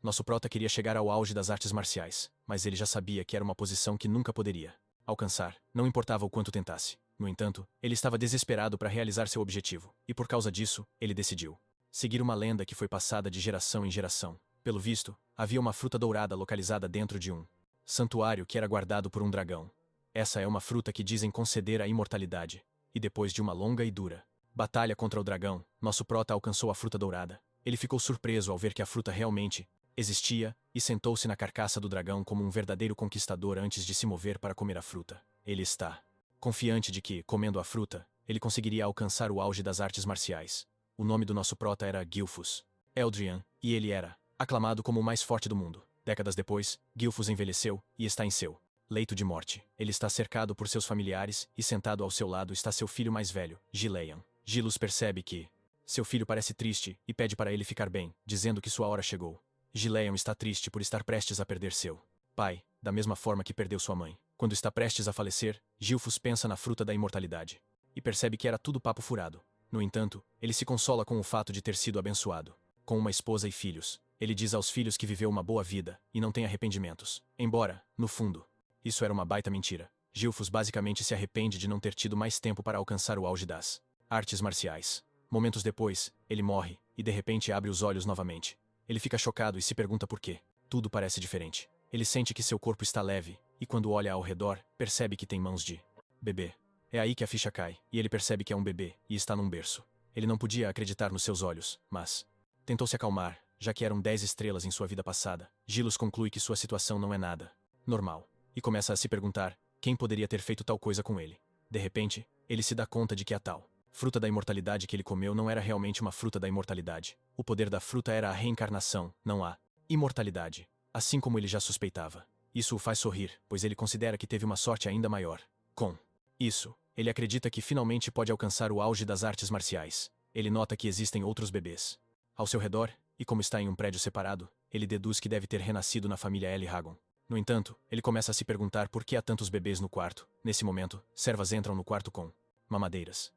Nosso prota queria chegar ao auge das artes marciais, mas ele já sabia que era uma posição que nunca poderia alcançar, não importava o quanto tentasse. No entanto, ele estava desesperado para realizar seu objetivo, e por causa disso, ele decidiu seguir uma lenda que foi passada de geração em geração. Pelo visto, havia uma fruta dourada localizada dentro de um santuário que era guardado por um dragão. Essa é uma fruta que dizem conceder a imortalidade. E depois de uma longa e dura batalha contra o dragão, nosso prota alcançou a fruta dourada. Ele ficou surpreso ao ver que a fruta realmente existia e sentou-se na carcaça do dragão como um verdadeiro conquistador antes de se mover para comer a fruta. Ele está confiante de que, comendo a fruta, ele conseguiria alcançar o auge das artes marciais. O nome do nosso prota era Gilfus Eldrian, e ele era aclamado como o mais forte do mundo. Décadas depois, Gilfus envelheceu e está em seu leito de morte. Ele está cercado por seus familiares e sentado ao seu lado está seu filho mais velho, Gilean. Gilus percebe que seu filho parece triste e pede para ele ficar bem, dizendo que sua hora chegou. Gilean está triste por estar prestes a perder seu pai, da mesma forma que perdeu sua mãe. Quando está prestes a falecer, Gilfus pensa na fruta da imortalidade e percebe que era tudo papo furado. No entanto, ele se consola com o fato de ter sido abençoado com uma esposa e filhos. Ele diz aos filhos que viveu uma boa vida e não tem arrependimentos. Embora, no fundo, isso era uma baita mentira. Gilfus basicamente se arrepende de não ter tido mais tempo para alcançar o auge das artes marciais. Momentos depois, ele morre e de repente abre os olhos novamente. Ele fica chocado e se pergunta por quê. Tudo parece diferente. Ele sente que seu corpo está leve e quando olha ao redor, percebe que tem mãos de bebê. É aí que a ficha cai e ele percebe que é um bebê e está num berço. Ele não podia acreditar nos seus olhos, mas tentou se acalmar, já que eram 10 estrelas em sua vida passada. Gilus conclui que sua situação não é nada normal e começa a se perguntar quem poderia ter feito tal coisa com ele. De repente, ele se dá conta de que a tal fruta da imortalidade que ele comeu não era realmente uma fruta da imortalidade. O poder da fruta era a reencarnação, não a imortalidade, assim como ele já suspeitava. Isso o faz sorrir, pois ele considera que teve uma sorte ainda maior. Com isso, ele acredita que finalmente pode alcançar o auge das artes marciais. Ele nota que existem outros bebês ao seu redor, e como está em um prédio separado, ele deduz que deve ter renascido na família L-Hagon. No entanto, ele começa a se perguntar por que há tantos bebês no quarto. Nesse momento, servas entram no quarto com mamadeiras.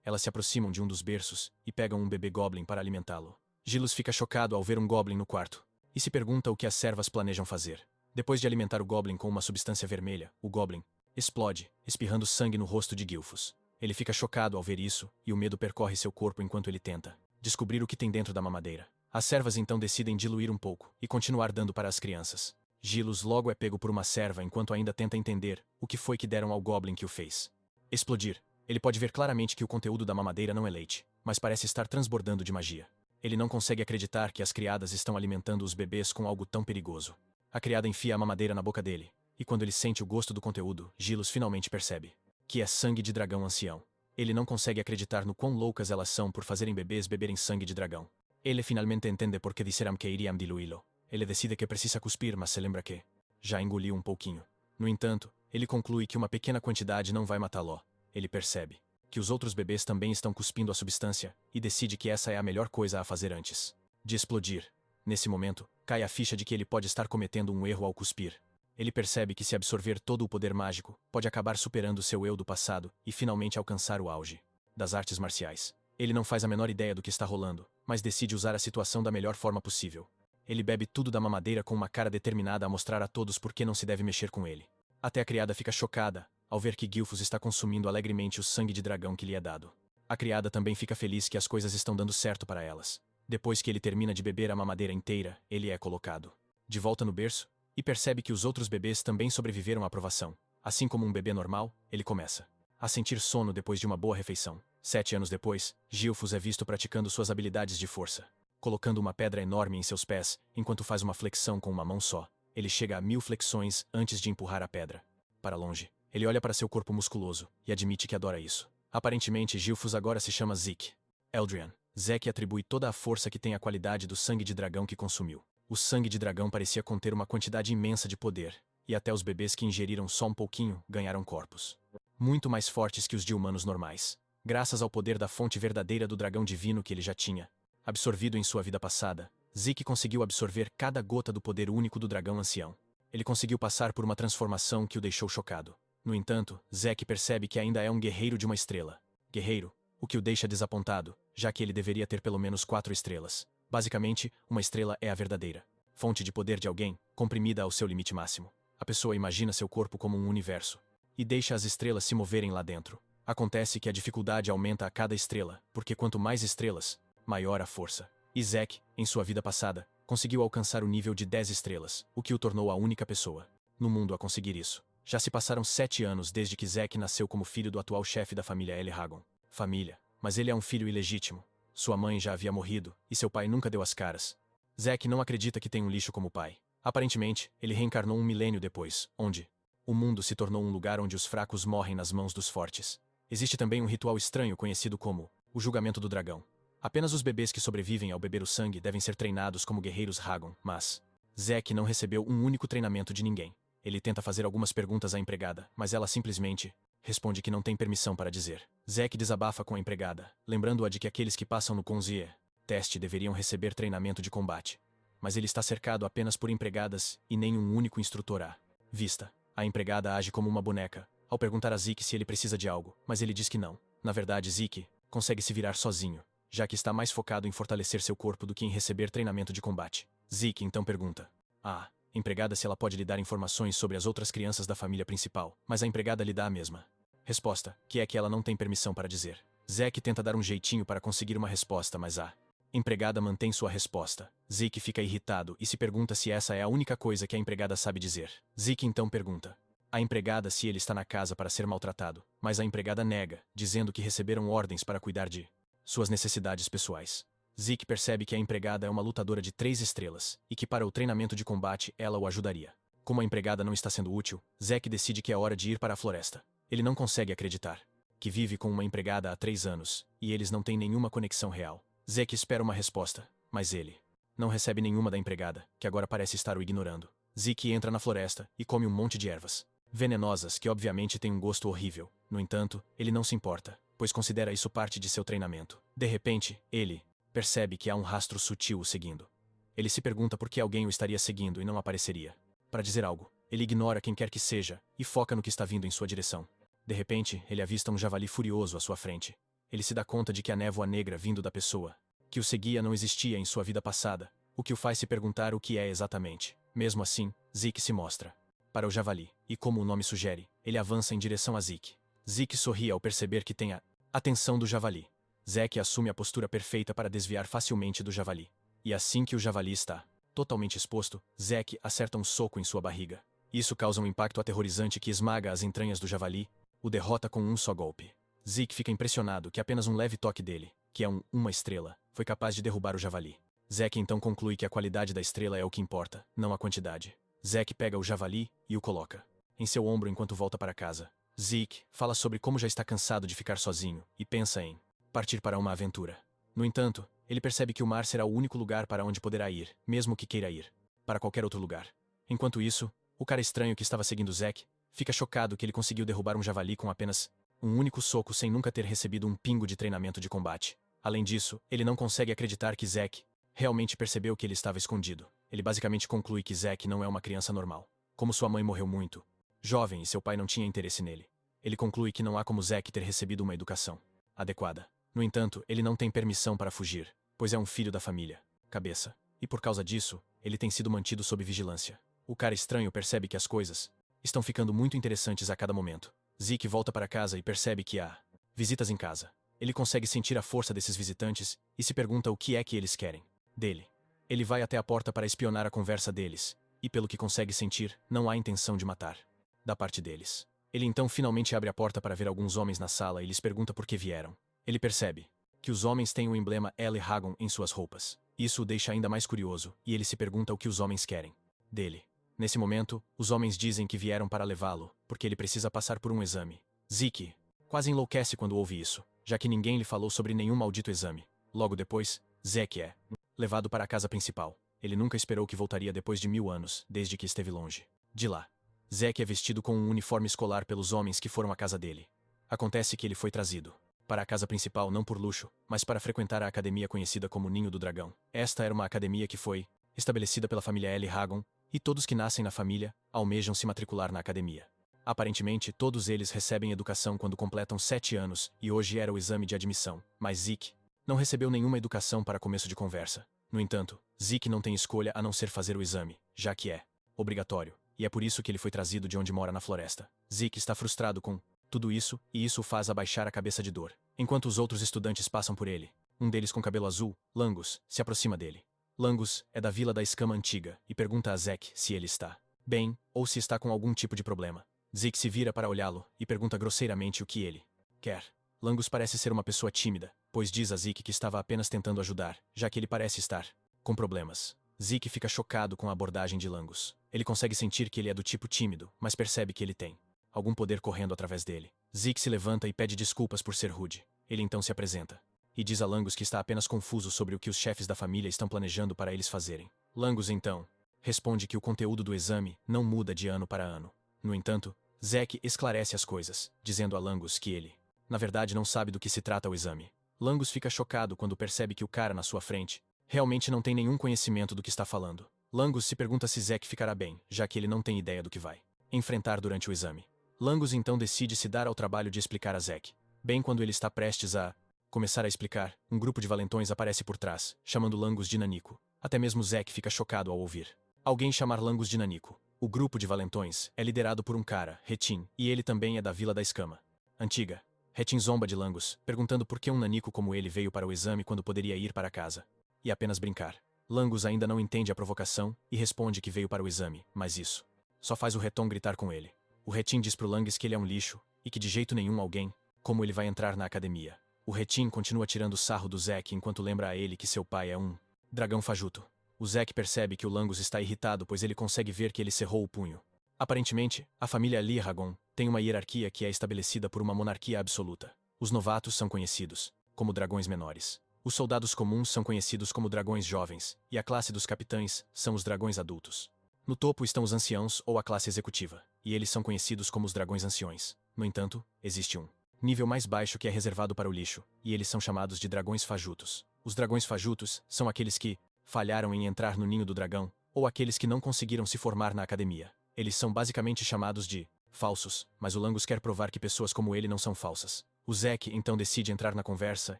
Elas se aproximam de um dos berços e pegam um bebê goblin para alimentá-lo. Gilus fica chocado ao ver um goblin no quarto e se pergunta o que as servas planejam fazer. Depois de alimentar o goblin com uma substância vermelha, o goblin explode, espirrando sangue no rosto de Gilfus. Ele fica chocado ao ver isso e o medo percorre seu corpo enquanto ele tenta descobrir o que tem dentro da mamadeira. As servas então decidem diluir um pouco e continuar dando para as crianças. Gilus logo é pego por uma serva enquanto ainda tenta entender o que foi que deram ao goblin que o fez explodir. Ele pode ver claramente que o conteúdo da mamadeira não é leite, mas parece estar transbordando de magia. Ele não consegue acreditar que as criadas estão alimentando os bebês com algo tão perigoso. A criada enfia a mamadeira na boca dele, e quando ele sente o gosto do conteúdo, Gilus finalmente percebe que é sangue de dragão ancião. Ele não consegue acreditar no quão loucas elas são por fazerem bebês beberem sangue de dragão. Ele finalmente entende por que disseram que iriam diluí-lo. Ele decide que precisa cuspir, mas se lembra que já engoliu um pouquinho. No entanto, ele conclui que uma pequena quantidade não vai matá-lo. Ele percebe que os outros bebês também estão cuspindo a substância e decide que essa é a melhor coisa a fazer antes de explodir. Nesse momento, cai a ficha de que ele pode estar cometendo um erro ao cuspir. Ele percebe que se absorver todo o poder mágico, pode acabar superando seu eu do passado e finalmente alcançar o auge das artes marciais. Ele não faz a menor ideia do que está rolando, mas decide usar a situação da melhor forma possível. Ele bebe tudo da mamadeira com uma cara determinada a mostrar a todos por que não se deve mexer com ele. Até a criada fica chocada ao ver que Gilfus está consumindo alegremente o sangue de dragão que lhe é dado. A criada também fica feliz que as coisas estão dando certo para elas. Depois que ele termina de beber a mamadeira inteira, ele é colocado de volta no berço e percebe que os outros bebês também sobreviveram à provação. Assim como um bebê normal, ele começa a sentir sono depois de uma boa refeição. 7 anos depois, Gilfus é visto praticando suas habilidades de força, colocando uma pedra enorme em seus pés, enquanto faz uma flexão com uma mão só. Ele chega a 1000 flexões antes de empurrar a pedra para longe. Ele olha para seu corpo musculoso e admite que adora isso. Aparentemente, Gilfus agora se chama Zeke Eldrian. Zeke atribui toda a força que tem à qualidade do sangue de dragão que consumiu. O sangue de dragão parecia conter uma quantidade imensa de poder, e até os bebês que ingeriram só um pouquinho ganharam corpos muito mais fortes que os de humanos normais, graças ao poder da fonte verdadeira do dragão divino que ele já tinha absorvido em sua vida passada. Zeke conseguiu absorver cada gota do poder único do dragão ancião. Ele conseguiu passar por uma transformação que o deixou chocado. No entanto, Zeke percebe que ainda é um guerreiro de uma estrela. Guerreiro, o que o deixa desapontado, já que ele deveria ter pelo menos 4 estrelas. Basicamente, uma estrela é a verdadeira fonte de poder de alguém, comprimida ao seu limite máximo. A pessoa imagina seu corpo como um universo e deixa as estrelas se moverem lá dentro. Acontece que a dificuldade aumenta a cada estrela, porque quanto mais estrelas, maior a força. E Zack, em sua vida passada, conseguiu alcançar o nível de 10 estrelas, o que o tornou a única pessoa no mundo a conseguir isso. Já se passaram 7 anos desde que Zack nasceu como filho do atual chefe da família L. Hagon. Família, mas ele é um filho ilegítimo. Sua mãe já havia morrido, e seu pai nunca deu as caras. Zack não acredita que tem um lixo como pai. Aparentemente, ele reencarnou um milênio depois, onde o mundo se tornou um lugar onde os fracos morrem nas mãos dos fortes. Existe também um ritual estranho conhecido como o julgamento do dragão. Apenas os bebês que sobrevivem ao beber o sangue devem ser treinados como guerreiros Hagon, mas Zack não recebeu um único treinamento de ninguém. Ele tenta fazer algumas perguntas à empregada, mas ela simplesmente responde que não tem permissão para dizer. Zack desabafa com a empregada, lembrando-a de que aqueles que passam no Conzier teste deveriam receber treinamento de combate. Mas ele está cercado apenas por empregadas e nem um único instrutor à vista. A empregada age como uma boneca, ao perguntar a Zeke se ele precisa de algo, mas ele diz que não. Na verdade, Zeke consegue se virar sozinho, já que está mais focado em fortalecer seu corpo do que em receber treinamento de combate. Zeke então pergunta à empregada se ela pode lhe dar informações sobre as outras crianças da família principal, mas a empregada lhe dá a mesma resposta, que é que ela não tem permissão para dizer. Zack tenta dar um jeitinho para conseguir uma resposta, mas a empregada mantém sua resposta. Zeke fica irritado e se pergunta se essa é a única coisa que a empregada sabe dizer. Zeke então pergunta à empregada se ele está na casa para ser maltratado, mas a empregada nega, dizendo que receberam ordens para cuidar de suas necessidades pessoais. Zeke percebe que a empregada é uma lutadora de 3 estrelas, e que para o treinamento de combate ela o ajudaria. Como a empregada não está sendo útil, Zack decide que é hora de ir para a floresta. Ele não consegue acreditar que vive com uma empregada há 3 anos, e eles não têm nenhuma conexão real. Zack espera uma resposta, mas ele não recebe nenhuma da empregada, que agora parece estar o ignorando. Zeke entra na floresta e come um monte de ervas venenosas que obviamente têm um gosto horrível. No entanto, ele não se importa, pois considera isso parte de seu treinamento. De repente, ele percebe que há um rastro sutil o seguindo. Ele se pergunta por que alguém o estaria seguindo e não apareceria para dizer algo. Ele ignora quem quer que seja e foca no que está vindo em sua direção. De repente, ele avista um javali furioso à sua frente. Ele se dá conta de que a névoa negra vindo da pessoa que o seguia não existia em sua vida passada, o que o faz se perguntar o que é exatamente. Mesmo assim, Zeke se mostra para o javali, e como o nome sugere, ele avança em direção a Zeke. Zeke sorri ao perceber que tem a atenção do javali. Zack assume a postura perfeita para desviar facilmente do javali. E assim que o javali está totalmente exposto, Zack acerta um soco em sua barriga. Isso causa um impacto aterrorizante que esmaga as entranhas do javali, o derrota com um só golpe. Zeke fica impressionado que apenas um leve toque dele, que é uma estrela, foi capaz de derrubar o javali. Zack então conclui que a qualidade da estrela é o que importa, não a quantidade. Zack pega o javali e o coloca em seu ombro enquanto volta para casa. Zeke fala sobre como já está cansado de ficar sozinho e pensa em partir para uma aventura. No entanto, ele percebe que o mar será o único lugar para onde poderá ir, mesmo que queira ir para qualquer outro lugar. Enquanto isso, o cara estranho que estava seguindo Zack fica chocado que ele conseguiu derrubar um javali com apenas um único soco sem nunca ter recebido um pingo de treinamento de combate. Além disso, ele não consegue acreditar que Zack realmente percebeu que ele estava escondido. Ele basicamente conclui que Zack não é uma criança normal. Como sua mãe morreu muito jovem e seu pai não tinha interesse nele, ele conclui que não há como Zack ter recebido uma educação adequada. No entanto, ele não tem permissão para fugir, pois é um filho da família cabeça. E por causa disso, ele tem sido mantido sob vigilância. O cara estranho percebe que as coisas estão ficando muito interessantes a cada momento. Zeke volta para casa e percebe que há visitas em casa. Ele consegue sentir a força desses visitantes e se pergunta o que é que eles querem dele. Ele vai até a porta para espionar a conversa deles, e pelo que consegue sentir, não há intenção de matar da parte deles. Ele então finalmente abre a porta para ver alguns homens na sala e lhes pergunta por que vieram. Ele percebe que os homens têm o emblema L. Hagon em suas roupas. Isso o deixa ainda mais curioso, e ele se pergunta o que os homens querem dele. Nesse momento, os homens dizem que vieram para levá-lo, porque ele precisa passar por um exame. Zeke quase enlouquece quando ouve isso, já que ninguém lhe falou sobre nenhum maldito exame. Logo depois, Zack é levado para a casa principal. Ele nunca esperou que voltaria depois de 1000 anos, desde que esteve longe de lá. Zack é vestido com um uniforme escolar pelos homens que foram à casa dele. Acontece que ele foi trazido para a casa principal não por luxo, mas para frequentar a academia conhecida como Ninho do Dragão. Esta era uma academia que foi estabelecida pela família L. Hagon, e todos que nascem na família almejam se matricular na academia. Aparentemente, todos eles recebem educação quando completam 7 anos, e hoje era o exame de admissão, mas Zeke não recebeu nenhuma educação para começo de conversa. No entanto, Zeke não tem escolha a não ser fazer o exame, já que é obrigatório, e é por isso que ele foi trazido de onde mora na floresta. Zeke está frustrado com tudo isso, e isso o faz abaixar a cabeça de dor. Enquanto os outros estudantes passam por ele, um deles com cabelo azul, Langus, se aproxima dele. Langus é da Vila da Escama Antiga e pergunta a Zeke se ele está bem ou se está com algum tipo de problema. Zeke se vira para olhá-lo e pergunta grosseiramente o que ele quer. Langus parece ser uma pessoa tímida, pois diz a Zeke que estava apenas tentando ajudar, já que ele parece estar com problemas. Zeke fica chocado com a abordagem de Langus. Ele consegue sentir que ele é do tipo tímido, mas percebe que ele tem algum poder correndo através dele. Zeke se levanta e pede desculpas por ser rude. Ele então se apresenta e diz a Langus que está apenas confuso sobre o que os chefes da família estão planejando para eles fazerem. Langus então responde que o conteúdo do exame não muda de ano para ano. No entanto, Zeke esclarece as coisas, dizendo a Langus que ele, na verdade, não sabe do que se trata o exame. Langus fica chocado quando percebe que o cara na sua frente realmente não tem nenhum conhecimento do que está falando. Langus se pergunta se Zeke ficará bem, já que ele não tem ideia do que vai enfrentar durante o exame. Langus então decide se dar ao trabalho de explicar a Zeke. Bem quando ele está prestes a começar a explicar, um grupo de valentões aparece por trás, chamando Langus de Nanico. Até mesmo Zeke fica chocado ao ouvir alguém chamar Langus de Nanico. O grupo de valentões é liderado por um cara, Retin, e ele também é da Vila da Escama Antiga. Retin zomba de Langus, perguntando por que um nanico como ele veio para o exame quando poderia ir para casa e apenas brincar. Langus ainda não entende a provocação e responde que veio para o exame, mas isso só faz o Reton gritar com ele. O Retin diz pro Langus que ele é um lixo e que de jeito nenhum alguém como ele vai entrar na academia. O Retin continua tirando sarro do Zeke enquanto lembra a ele que seu pai é um dragão fajuto. O Zeke percebe que o Langus está irritado pois ele consegue ver que ele cerrou o punho. Aparentemente, a família Lyragon tem uma hierarquia que é estabelecida por uma monarquia absoluta. Os novatos são conhecidos como dragões menores. Os soldados comuns são conhecidos como dragões jovens, e a classe dos capitães são os dragões adultos. No topo estão os anciãos ou a classe executiva, e eles são conhecidos como os dragões anciões. No entanto, existe um nível mais baixo que é reservado para o lixo, e eles são chamados de dragões fajutos. Os dragões fajutos são aqueles que falharam em entrar no ninho do dragão, ou aqueles que não conseguiram se formar na academia. Eles são basicamente chamados de falsos, mas o Langus quer provar que pessoas como ele não são falsas. O Zeke então decide entrar na conversa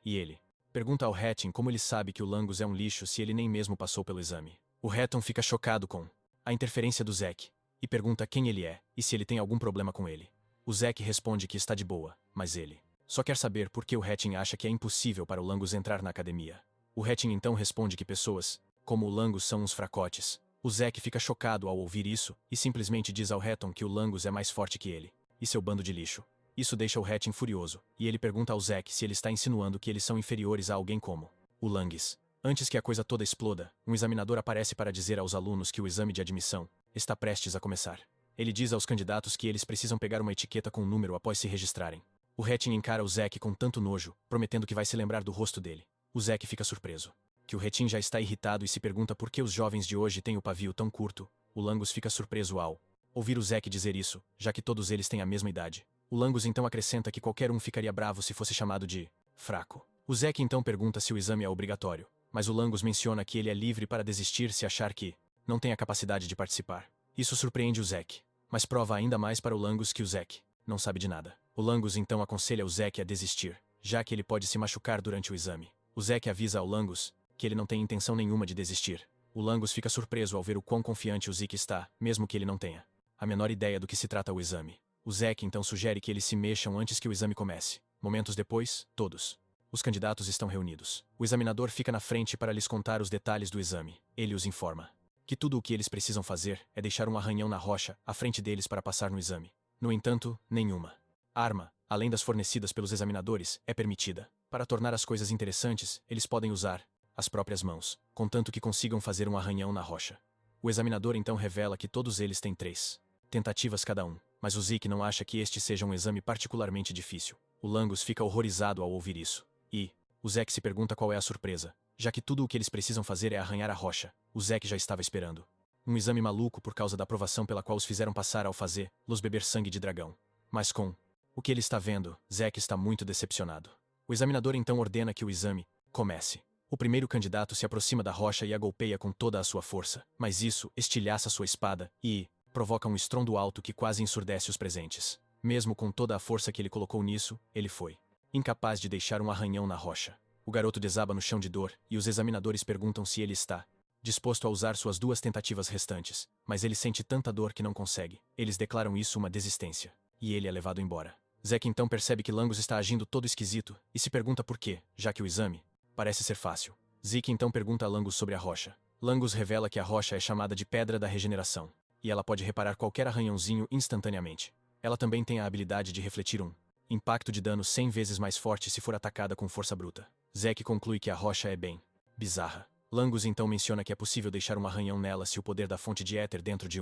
e ele pergunta ao Retin como ele sabe que o Langus é um lixo se ele nem mesmo passou pelo exame. O Retin fica chocado com a interferência do Zeke e pergunta quem ele é e se ele tem algum problema com ele. O Zeke responde que está de boa, mas ele só quer saber por que o Retin acha que é impossível para o Langus entrar na academia. O Retin então responde que pessoas como o Langus são uns fracotes. O Zeke fica chocado ao ouvir isso e simplesmente diz ao Retin que o Langus é mais forte que ele e seu bando de lixo. Isso deixa o Retin furioso, e ele pergunta ao Zeke se ele está insinuando que eles são inferiores a alguém como o Langus. Antes que a coisa toda exploda, um examinador aparece para dizer aos alunos que o exame de admissão está prestes a começar. Ele diz aos candidatos que eles precisam pegar uma etiqueta com um número após se registrarem. O Retin encara o Zeke com tanto nojo, prometendo que vai se lembrar do rosto dele. O Zeke fica surpreso que o Retin já está irritado e se pergunta por que os jovens de hoje têm o pavio tão curto. O Langus fica surpreso ao ouvir o Zeke dizer isso, já que todos eles têm a mesma idade. O Langus então acrescenta que qualquer um ficaria bravo se fosse chamado de fraco. O Zeke então pergunta se o exame é obrigatório, mas o Langus menciona que ele é livre para desistir se achar que não tem a capacidade de participar. Isso surpreende o Zeke, mas prova ainda mais para o Langus que o Zeke não sabe de nada. O Langus então aconselha o Zeke a desistir, já que ele pode se machucar durante o exame. O Zeke avisa ao Langus que ele não tem intenção nenhuma de desistir. O Langus fica surpreso ao ver o quão confiante o Zeke está, mesmo que ele não tenha a menor ideia do que se trata o exame. O Zeke então sugere que eles se mexam antes que o exame comece. Momentos depois, todos os candidatos estão reunidos. O examinador fica na frente para lhes contar os detalhes do exame. Ele os informa que tudo o que eles precisam fazer é deixar um arranhão na rocha à frente deles para passar no exame. No entanto, nenhuma arma, além das fornecidas pelos examinadores, é permitida. Para tornar as coisas interessantes, eles podem usar as próprias mãos, contanto que consigam fazer um arranhão na rocha. O examinador então revela que todos eles têm 3 tentativas cada um, mas o Zeke não acha que este seja um exame particularmente difícil. O Langus fica horrorizado ao ouvir isso. E o Zeke se pergunta qual é a surpresa, já que tudo o que eles precisam fazer é arranhar a rocha. O Zeke já estava esperando um exame maluco por causa da aprovação pela qual os fizeram passar ao fazer-los beber sangue de dragão. Mas com o que ele está vendo, Zeke está muito decepcionado. O examinador então ordena que o exame comece. O primeiro candidato se aproxima da rocha e a golpeia com toda a sua força, mas isso estilhaça sua espada e provoca um estrondo alto que quase ensurdece os presentes. Mesmo com toda a força que ele colocou nisso, ele foi incapaz de deixar um arranhão na rocha. O garoto desaba no chão de dor, e os examinadores perguntam se ele está disposto a usar suas 2 tentativas restantes, mas ele sente tanta dor que não consegue. Eles declaram isso uma desistência, e ele é levado embora. Zack então percebe que Langus está agindo todo esquisito, e se pergunta por quê, já que o exame parece ser fácil. Zeke então pergunta a Langus sobre a rocha. Langus revela que a rocha é chamada de Pedra da Regeneração, e ela pode reparar qualquer arranhãozinho instantaneamente. Ela também tem a habilidade de refletir um impacto de dano 100 vezes mais forte se for atacada com força bruta. Zack conclui que a rocha é bem bizarra. Langus então menciona que é possível deixar um arranhão nela se o poder da fonte de éter dentro de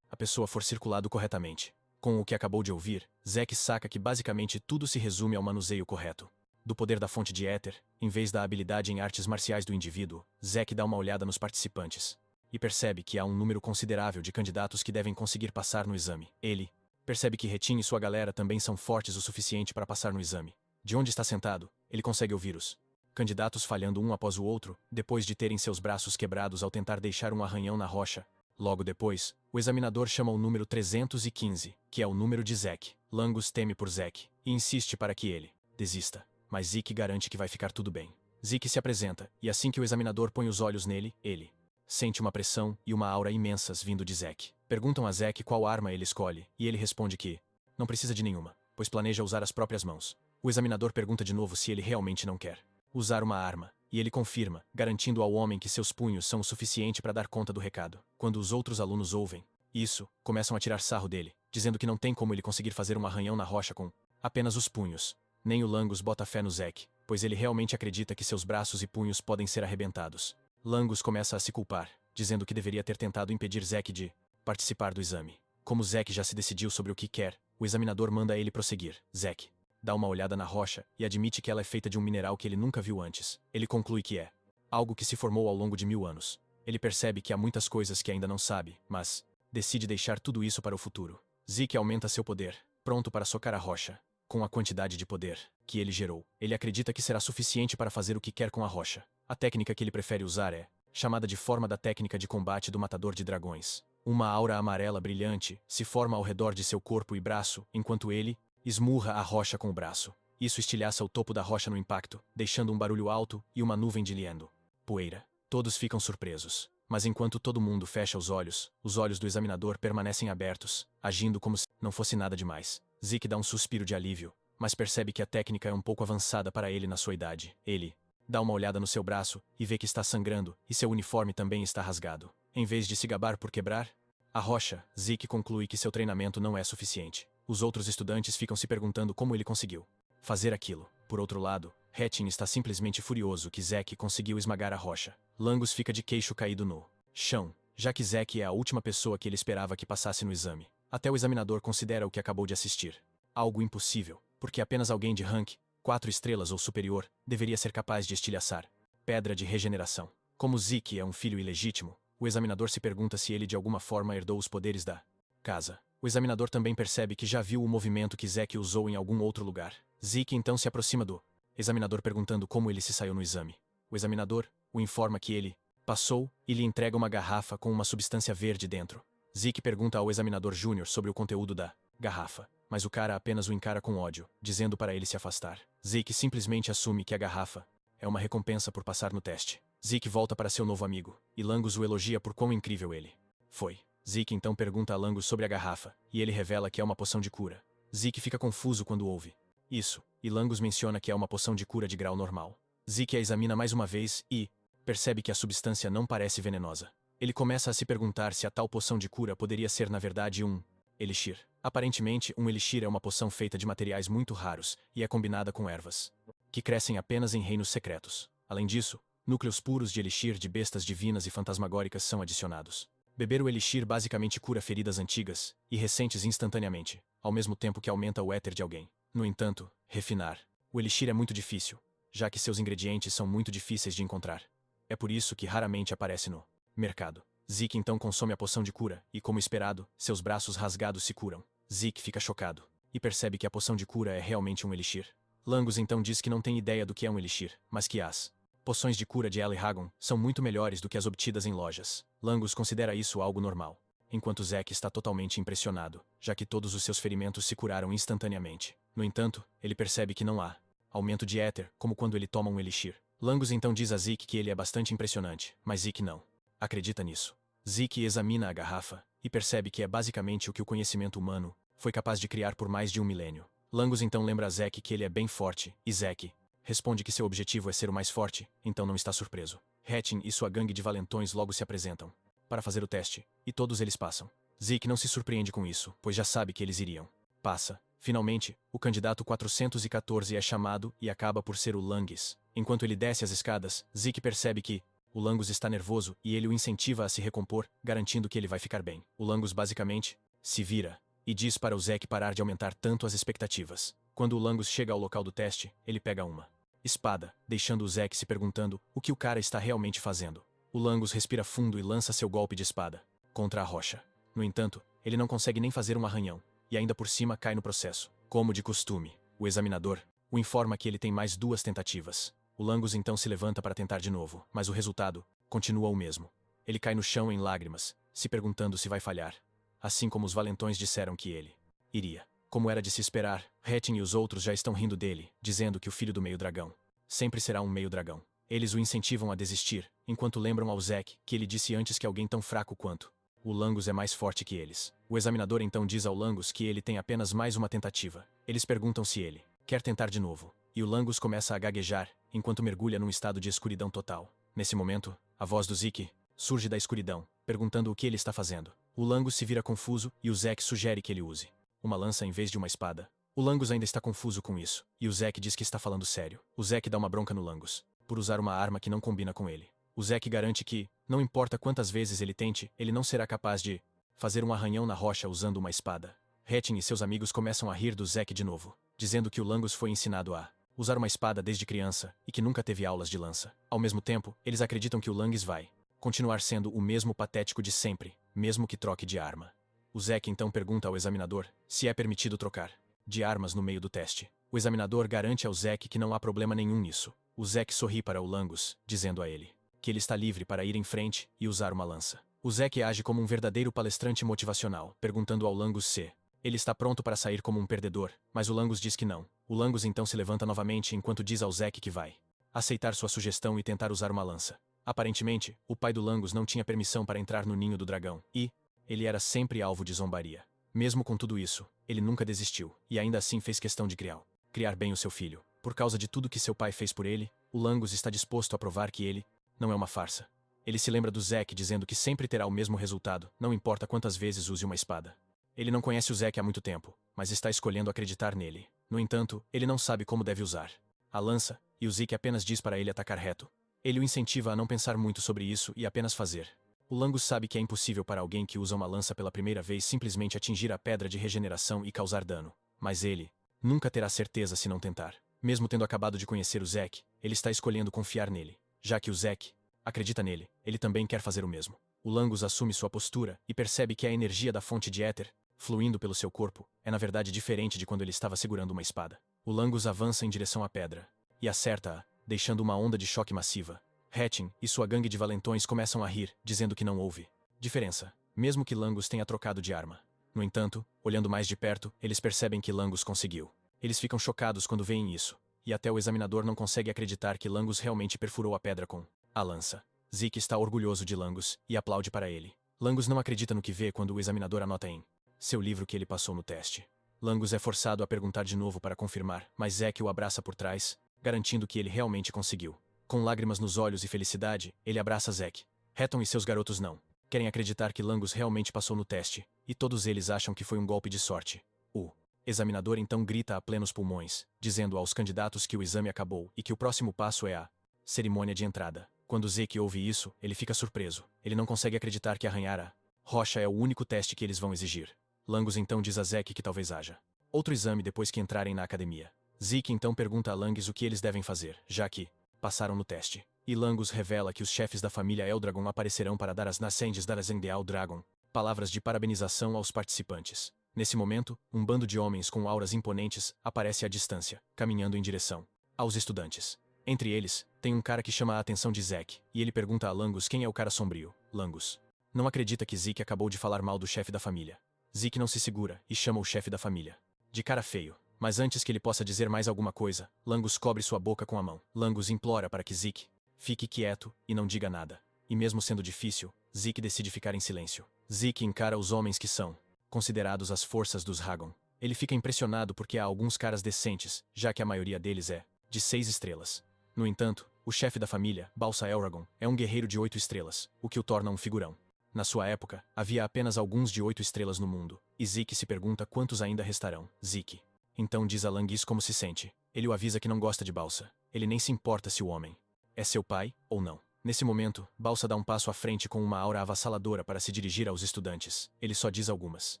a pessoa for circulado corretamente. Com o que acabou de ouvir, Zack saca que basicamente tudo se resume ao manuseio correto do poder da fonte de éter, em vez da habilidade em artes marciais do indivíduo. Zack dá uma olhada nos participantes e percebe que há um número considerável de candidatos que devem conseguir passar no exame. Ele percebe que Retin e sua galera também são fortes o suficiente para passar no exame. De onde está sentado, ele consegue ouvir os candidatos falhando um após o outro, depois de terem seus braços quebrados ao tentar deixar um arranhão na rocha. Logo depois, o examinador chama o número 315, que é o número de Zack. Langus teme por Zack e insiste para que ele desista, mas Zeke garante que vai ficar tudo bem. Zeke se apresenta, e assim que o examinador põe os olhos nele, ele sente uma pressão e uma aura imensas vindo de Zack. Perguntam a Zack qual arma ele escolhe, e ele responde que não precisa de nenhuma, pois planeja usar as próprias mãos. O examinador pergunta de novo se ele realmente não quer usar uma arma, e ele confirma, garantindo ao homem que seus punhos são o suficiente para dar conta do recado. Quando os outros alunos ouvem isso, começam a tirar sarro dele, dizendo que não tem como ele conseguir fazer um arranhão na rocha com apenas os punhos. Nem o Langus bota fé no Zack, pois ele realmente acredita que seus braços e punhos podem ser arrebentados. Langus começa a se culpar, dizendo que deveria ter tentado impedir Zack de participar do exame. Como Zack já se decidiu sobre o que quer, o examinador manda ele prosseguir. Zack dá uma olhada na rocha e admite que ela é feita de um mineral que ele nunca viu antes. Ele conclui que é algo que se formou ao longo de 1000 anos. Ele percebe que há muitas coisas que ainda não sabe, mas decide deixar tudo isso para o futuro. Zeke aumenta seu poder, pronto para socar a rocha. Com a quantidade de poder que ele gerou, ele acredita que será suficiente para fazer o que quer com a rocha. A técnica que ele prefere usar é chamada de forma da técnica de combate do matador de dragões. Uma aura amarela brilhante se forma ao redor de seu corpo e braço, enquanto ele esmurra a rocha com o braço. Isso estilhaça o topo da rocha no impacto, deixando um barulho alto e uma nuvem de liendo poeira. Todos ficam surpresos, mas enquanto todo mundo fecha os olhos do examinador permanecem abertos, agindo como se não fosse nada demais. Zeke dá um suspiro de alívio, mas percebe que a técnica é um pouco avançada para ele na sua idade. Ele dá uma olhada no seu braço e vê que está sangrando, e seu uniforme também está rasgado. Em vez de se gabar por quebrar a rocha, Zeke conclui que seu treinamento não é suficiente. Os outros estudantes ficam se perguntando como ele conseguiu fazer aquilo. Por outro lado, Retin está simplesmente furioso que Zack conseguiu esmagar a rocha. Langus fica de queixo caído no chão, já que Zack é a última pessoa que ele esperava que passasse no exame. Até o examinador considera o que acabou de assistir algo impossível, porque apenas alguém de rank 4 estrelas ou superior deveria ser capaz de estilhaçar Pedra de Regeneração. Como Zeke é um filho ilegítimo, o examinador se pergunta se ele de alguma forma herdou os poderes da casa. O examinador também percebe que já viu o movimento que Zack usou em algum outro lugar. Zeke então se aproxima do examinador perguntando como ele se saiu no exame. O examinador o informa que ele passou e lhe entrega uma garrafa com uma substância verde dentro. Zeke pergunta ao examinador júnior sobre o conteúdo da garrafa, mas o cara apenas o encara com ódio, dizendo para ele se afastar. Zeke simplesmente assume que a garrafa é uma recompensa por passar no teste. Zeke volta para seu novo amigo, e Langus o elogia por quão incrível ele foi. Zeke então pergunta a Langus sobre a garrafa, e ele revela que é uma poção de cura. Zeke fica confuso quando ouve isso, e Langus menciona que é uma poção de cura de grau normal. Zeke a examina mais uma vez e percebe que a substância não parece venenosa. Ele começa a se perguntar se a tal poção de cura poderia ser na verdade um elixir. Aparentemente, um elixir é uma poção feita de materiais muito raros e é combinada com ervas que crescem apenas em reinos secretos. Além disso, núcleos puros de elixir de bestas divinas e fantasmagóricas são adicionados. Beber o elixir basicamente cura feridas antigas e recentes instantaneamente, ao mesmo tempo que aumenta o éter de alguém. No entanto, refinar o elixir é muito difícil, já que seus ingredientes são muito difíceis de encontrar. É por isso que raramente aparece no mercado. Zeke então consome a poção de cura e, como esperado, seus braços rasgados se curam. Zeke fica chocado e percebe que a poção de cura é realmente um elixir. Langus então diz que não tem ideia do que é um elixir, mas que as poções de cura de Elhagon são muito melhores do que as obtidas em lojas. Langus considera isso algo normal, enquanto Zack está totalmente impressionado, já que todos os seus ferimentos se curaram instantaneamente. No entanto, ele percebe que não há aumento de éter como quando ele toma um elixir. Langus então diz a Zeke que ele é bastante impressionante, mas Zeke não acredita nisso. Zeke examina a garrafa e percebe que é basicamente o que o conhecimento humano foi capaz de criar por mais de um milênio. Langus então lembra a Zeke que ele é bem forte, e Zeke responde que seu objetivo é ser o mais forte, então não está surpreso. Hatching e sua gangue de valentões logo se apresentam para fazer o teste, e todos eles passam. Zeke não se surpreende com isso, pois já sabe que eles iriam. Passa. Finalmente, o candidato 414 é chamado e acaba por ser o Langus. Enquanto ele desce as escadas, Zeke percebe que o Langus está nervoso e ele o incentiva a se recompor, garantindo que ele vai ficar bem. O Langus basicamente se vira e diz para o Zeke parar de aumentar tanto as expectativas. Quando o Langus chega ao local do teste, ele pega uma espada, deixando o Zeke se perguntando o que o cara está realmente fazendo. O Langus respira fundo e lança seu golpe de espada contra a rocha. No entanto, ele não consegue nem fazer um arranhão, e ainda por cima cai no processo. Como de costume, o examinador o informa que ele tem mais 2 tentativas. O Langus então se levanta para tentar de novo, mas o resultado continua o mesmo. Ele cai no chão em lágrimas, se perguntando se vai falhar, assim como os valentões disseram que ele iria. Como era de se esperar, Hatching e os outros já estão rindo dele, dizendo que o filho do meio-dragão sempre será um meio-dragão. Eles o incentivam a desistir, enquanto lembram ao Zeke que ele disse antes que alguém tão fraco quanto o Langus é mais forte que eles. O examinador então diz ao Langus que ele tem apenas mais uma tentativa. Eles perguntam se ele quer tentar de novo, e o Langus começa a gaguejar, enquanto mergulha num estado de escuridão total. Nesse momento, a voz do Zeke surge da escuridão, perguntando o que ele está fazendo. O Langus se vira confuso e o Zeke sugere que ele use uma lança em vez de uma espada. O Langus ainda está confuso com isso, e o Zeke diz que está falando sério. O Zeke dá uma bronca no Langus por usar uma arma que não combina com ele. O Zeke garante que, não importa quantas vezes ele tente, ele não será capaz de fazer um arranhão na rocha usando uma espada. Hatching e seus amigos começam a rir do Zeke de novo, dizendo que o Langus foi ensinado a usar uma espada desde criança e que nunca teve aulas de lança. Ao mesmo tempo, eles acreditam que o Langus vai continuar sendo o mesmo patético de sempre, mesmo que troque de arma. O Zeke então pergunta ao examinador se é permitido trocar de armas no meio do teste. O examinador garante ao Zeke que não há problema nenhum nisso. O Zeke sorri para o Langus, dizendo a ele que ele está livre para ir em frente e usar uma lança. O Zeke age como um verdadeiro palestrante motivacional, perguntando ao Langus se ele está pronto para sair como um perdedor, mas o Langus diz que não. O Langus então se levanta novamente enquanto diz ao Zeke que vai aceitar sua sugestão e tentar usar uma lança. Aparentemente, o pai do Langus não tinha permissão para entrar no ninho do dragão, e ele era sempre alvo de zombaria. Mesmo com tudo isso, ele nunca desistiu, e ainda assim fez questão de criar bem o seu filho. Por causa de tudo que seu pai fez por ele, o Langus está disposto a provar que ele não é uma farsa. Ele se lembra do Zeke dizendo que sempre terá o mesmo resultado, não importa quantas vezes use uma espada. Ele não conhece o Zeke há muito tempo, mas está escolhendo acreditar nele. No entanto, ele não sabe como deve usar a lança, e o Zeke apenas diz para ele atacar reto. Ele o incentiva a não pensar muito sobre isso e apenas fazer. O Langus sabe que é impossível para alguém que usa uma lança pela primeira vez simplesmente atingir a pedra de regeneração e causar dano. Mas ele nunca terá certeza se não tentar. Mesmo tendo acabado de conhecer o Zeke, ele está escolhendo confiar nele. Já que o Zeke acredita nele, ele também quer fazer o mesmo. O Langus assume sua postura e percebe que a energia da fonte de éter, fluindo pelo seu corpo, é na verdade diferente de quando ele estava segurando uma espada. O Langus avança em direção à pedra e acerta-a, deixando uma onda de choque massiva. Hatching e sua gangue de valentões começam a rir, dizendo que não houve diferença, mesmo que Langus tenha trocado de arma. No entanto, olhando mais de perto, eles percebem que Langus conseguiu. Eles ficam chocados quando veem isso, e até o examinador não consegue acreditar que Langus realmente perfurou a pedra com a lança. Zeke está orgulhoso de Langus e aplaude para ele. Langus não acredita no que vê quando o examinador anota em seu livro que ele passou no teste. Langus é forçado a perguntar de novo para confirmar, mas Zeke o abraça por trás, garantindo que ele realmente conseguiu. Com lágrimas nos olhos e felicidade, ele abraça Zeke. Hatton e seus garotos não querem acreditar que Langus realmente passou no teste, e todos eles acham que foi um golpe de sorte. O examinador então grita a plenos pulmões, dizendo aos candidatos que o exame acabou e que o próximo passo é a cerimônia de entrada. Quando Zeke ouve isso, ele fica surpreso. Ele não consegue acreditar que arranhar a rocha é o único teste que eles vão exigir. Langus então diz a Zeke que talvez haja outro exame depois que entrarem na academia. Zeke então pergunta a Langus o que eles devem fazer, já que passaram no teste. E Langus revela que os chefes da família Eldragon aparecerão para dar as nascentes da Ascendial Dragon palavras de parabenização aos participantes. Nesse momento, um bando de homens com auras imponentes aparece à distância, caminhando em direção aos estudantes. Entre eles, tem um cara que chama a atenção de Zeke, e ele pergunta a Langus quem é o cara sombrio. Langus não acredita que Zeke acabou de falar mal do chefe da família. Zeke não se segura e chama o chefe da família de cara feio. Mas antes que ele possa dizer mais alguma coisa, Langus cobre sua boca com a mão. Langus implora para que Zeke fique quieto e não diga nada. E mesmo sendo difícil, Zeke decide ficar em silêncio. Zeke encara os homens que são considerados as forças dos Hagon. Ele fica impressionado porque há alguns caras decentes, já que a maioria deles é de 6 estrelas. No entanto, o chefe da família, Balsa Elragon, é um guerreiro de 8 estrelas, o que o torna um figurão. Na sua época, havia apenas alguns de 8 estrelas no mundo, e Zeke se pergunta quantos ainda restarão. Zeke então diz a Languis como se sente. Ele o avisa que não gosta de Balsa. Ele nem se importa se o homem é seu pai ou não. Nesse momento, Balsa dá um passo à frente com uma aura avassaladora para se dirigir aos estudantes. Ele só diz algumas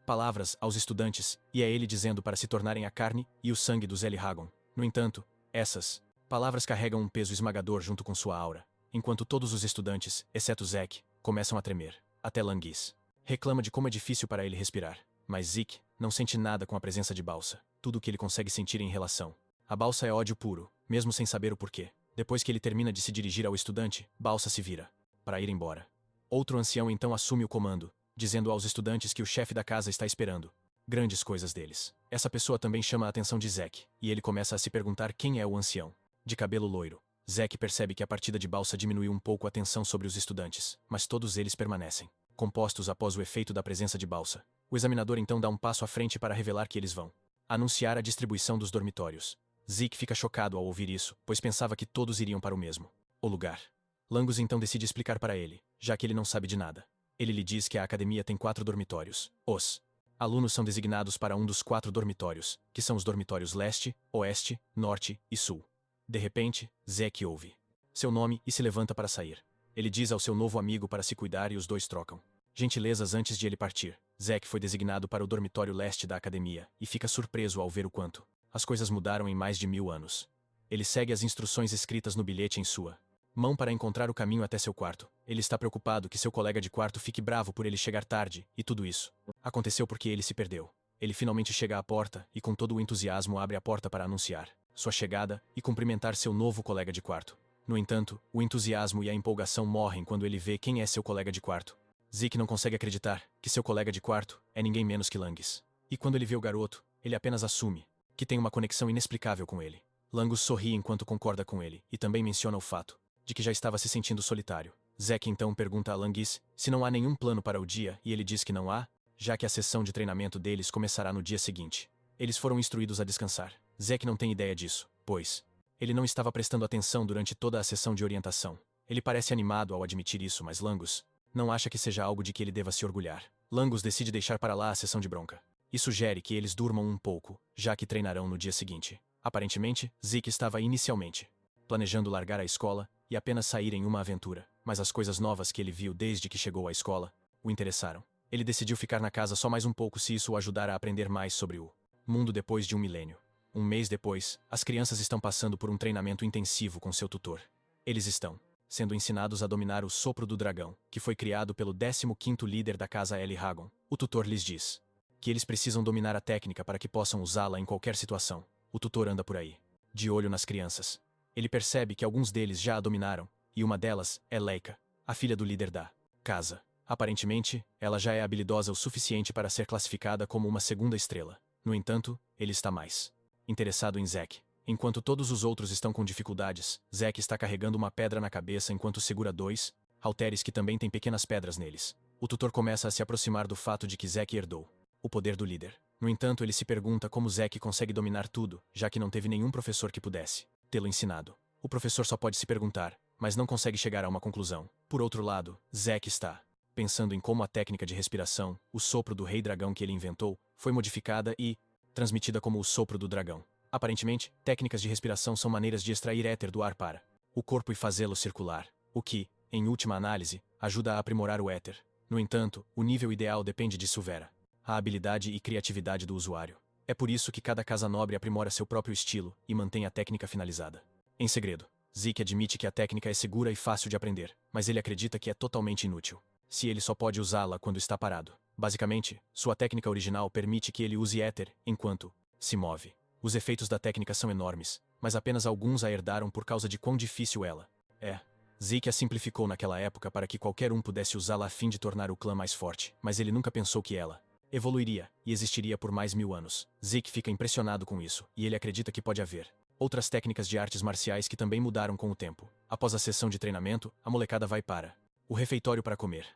palavras aos estudantes, e é ele dizendo para se tornarem a carne e o sangue dos Elhagon. No entanto, essas palavras carregam um peso esmagador junto com sua aura, enquanto todos os estudantes, exceto Zeke, começam a tremer. Até Languis reclama de como é difícil para ele respirar. Mas Zeke não sente nada com a presença de Balsa. Tudo o que ele consegue sentir em relação a Balsa é ódio puro, mesmo sem saber o porquê. Depois que ele termina de se dirigir ao estudante, Balsa se vira para ir embora. Outro ancião então assume o comando, dizendo aos estudantes que o chefe da casa está esperando grandes coisas deles. Essa pessoa também chama a atenção de Zeke, e ele começa a se perguntar quem é o ancião de cabelo loiro. Zeke percebe que a partida de Balsa diminuiu um pouco a tensão sobre os estudantes, mas todos eles permanecem compostos após o efeito da presença de Balsa. O examinador então dá um passo à frente para revelar que eles vão anunciar a distribuição dos dormitórios. Zeke fica chocado ao ouvir isso, pois pensava que todos iriam para o lugar. Langus então decide explicar para ele, já que ele não sabe de nada. Ele lhe diz que a academia tem 4 dormitórios. Os alunos são designados para um dos 4 dormitórios, que são os dormitórios leste, oeste, norte e sul. De repente, Zeke ouve seu nome e se levanta para sair. Ele diz ao seu novo amigo para se cuidar e os dois trocam gentilezas antes de ele partir. Zeke foi designado para o dormitório leste da academia e fica surpreso ao ver o quanto as coisas mudaram em mais de 1000 anos. Ele segue as instruções escritas no bilhete em sua mão para encontrar o caminho até seu quarto. Ele está preocupado que seu colega de quarto fique bravo por ele chegar tarde, e tudo isso aconteceu porque ele se perdeu. Ele finalmente chega à porta e com todo o entusiasmo abre a porta para anunciar sua chegada e cumprimentar seu novo colega de quarto. No entanto, o entusiasmo e a empolgação morrem quando ele vê quem é seu colega de quarto. Zeke não consegue acreditar que seu colega de quarto é ninguém menos que Langus. E quando ele vê o garoto, ele apenas assume que tem uma conexão inexplicável com ele. Langus sorri enquanto concorda com ele, e também menciona o fato de que já estava se sentindo solitário. Zeke então pergunta a Langus se não há nenhum plano para o dia, e ele diz que não há, já que a sessão de treinamento deles começará no dia seguinte. Eles foram instruídos a descansar. Zeke não tem ideia disso, pois ele não estava prestando atenção durante toda a sessão de orientação. Ele parece animado ao admitir isso, mas Langus não acha que seja algo de que ele deva se orgulhar. Langus decide deixar para lá a sessão de bronca e sugere que eles durmam um pouco, já que treinarão no dia seguinte. Aparentemente, Zeke estava inicialmente planejando largar a escola e apenas sair em uma aventura, mas as coisas novas que ele viu desde que chegou à escola o interessaram. Ele decidiu ficar na casa só mais um pouco se isso o ajudar a aprender mais sobre o mundo depois de um milênio. Um mês depois, as crianças estão passando por um treinamento intensivo com seu tutor. Eles estão sendo ensinados a dominar o sopro do dragão, que foi criado pelo 15º líder da casa Elhagon. O tutor lhes diz que eles precisam dominar a técnica para que possam usá-la em qualquer situação. O tutor anda por aí, de olho nas crianças. Ele percebe que alguns deles já a dominaram, e uma delas é Leica, a filha do líder da casa. Aparentemente, ela já é habilidosa o suficiente para ser classificada como uma 2ª estrela. No entanto, ele está mais interessado em Zeke. Enquanto todos os outros estão com dificuldades, Zeke está carregando uma pedra na cabeça enquanto segura 2 halteres que também têm pequenas pedras neles. O tutor começa a se aproximar do fato de que Zeke herdou o poder do líder. No entanto, ele se pergunta como Zeke consegue dominar tudo, já que não teve nenhum professor que pudesse tê-lo ensinado. O professor só pode se perguntar, mas não consegue chegar a uma conclusão. Por outro lado, Zeke está pensando em como a técnica de respiração, o sopro do rei dragão que ele inventou, foi modificada e transmitida como o sopro do dragão. Aparentemente, técnicas de respiração são maneiras de extrair éter do ar para o corpo e fazê-lo circular, o que, em última análise, ajuda a aprimorar o éter. No entanto, o nível ideal depende de Silvera, a habilidade e criatividade do usuário. É por isso que cada casa nobre aprimora seu próprio estilo e mantém a técnica finalizada. Em segredo, Zeke admite que a técnica é segura e fácil de aprender, mas ele acredita que é totalmente inútil se ele só pode usá-la quando está parado. Basicamente, sua técnica original permite que ele use éter enquanto se move. Os efeitos da técnica são enormes, mas apenas alguns a herdaram por causa de quão difícil ela é. Zeke a simplificou naquela época para que qualquer um pudesse usá-la a fim de tornar o clã mais forte, mas ele nunca pensou que ela evoluiria e existiria por mais 1000 anos. Zeke fica impressionado com isso, e ele acredita que pode haver outras técnicas de artes marciais que também mudaram com o tempo. Após a sessão de treinamento, a molecada vai para o refeitório para comer.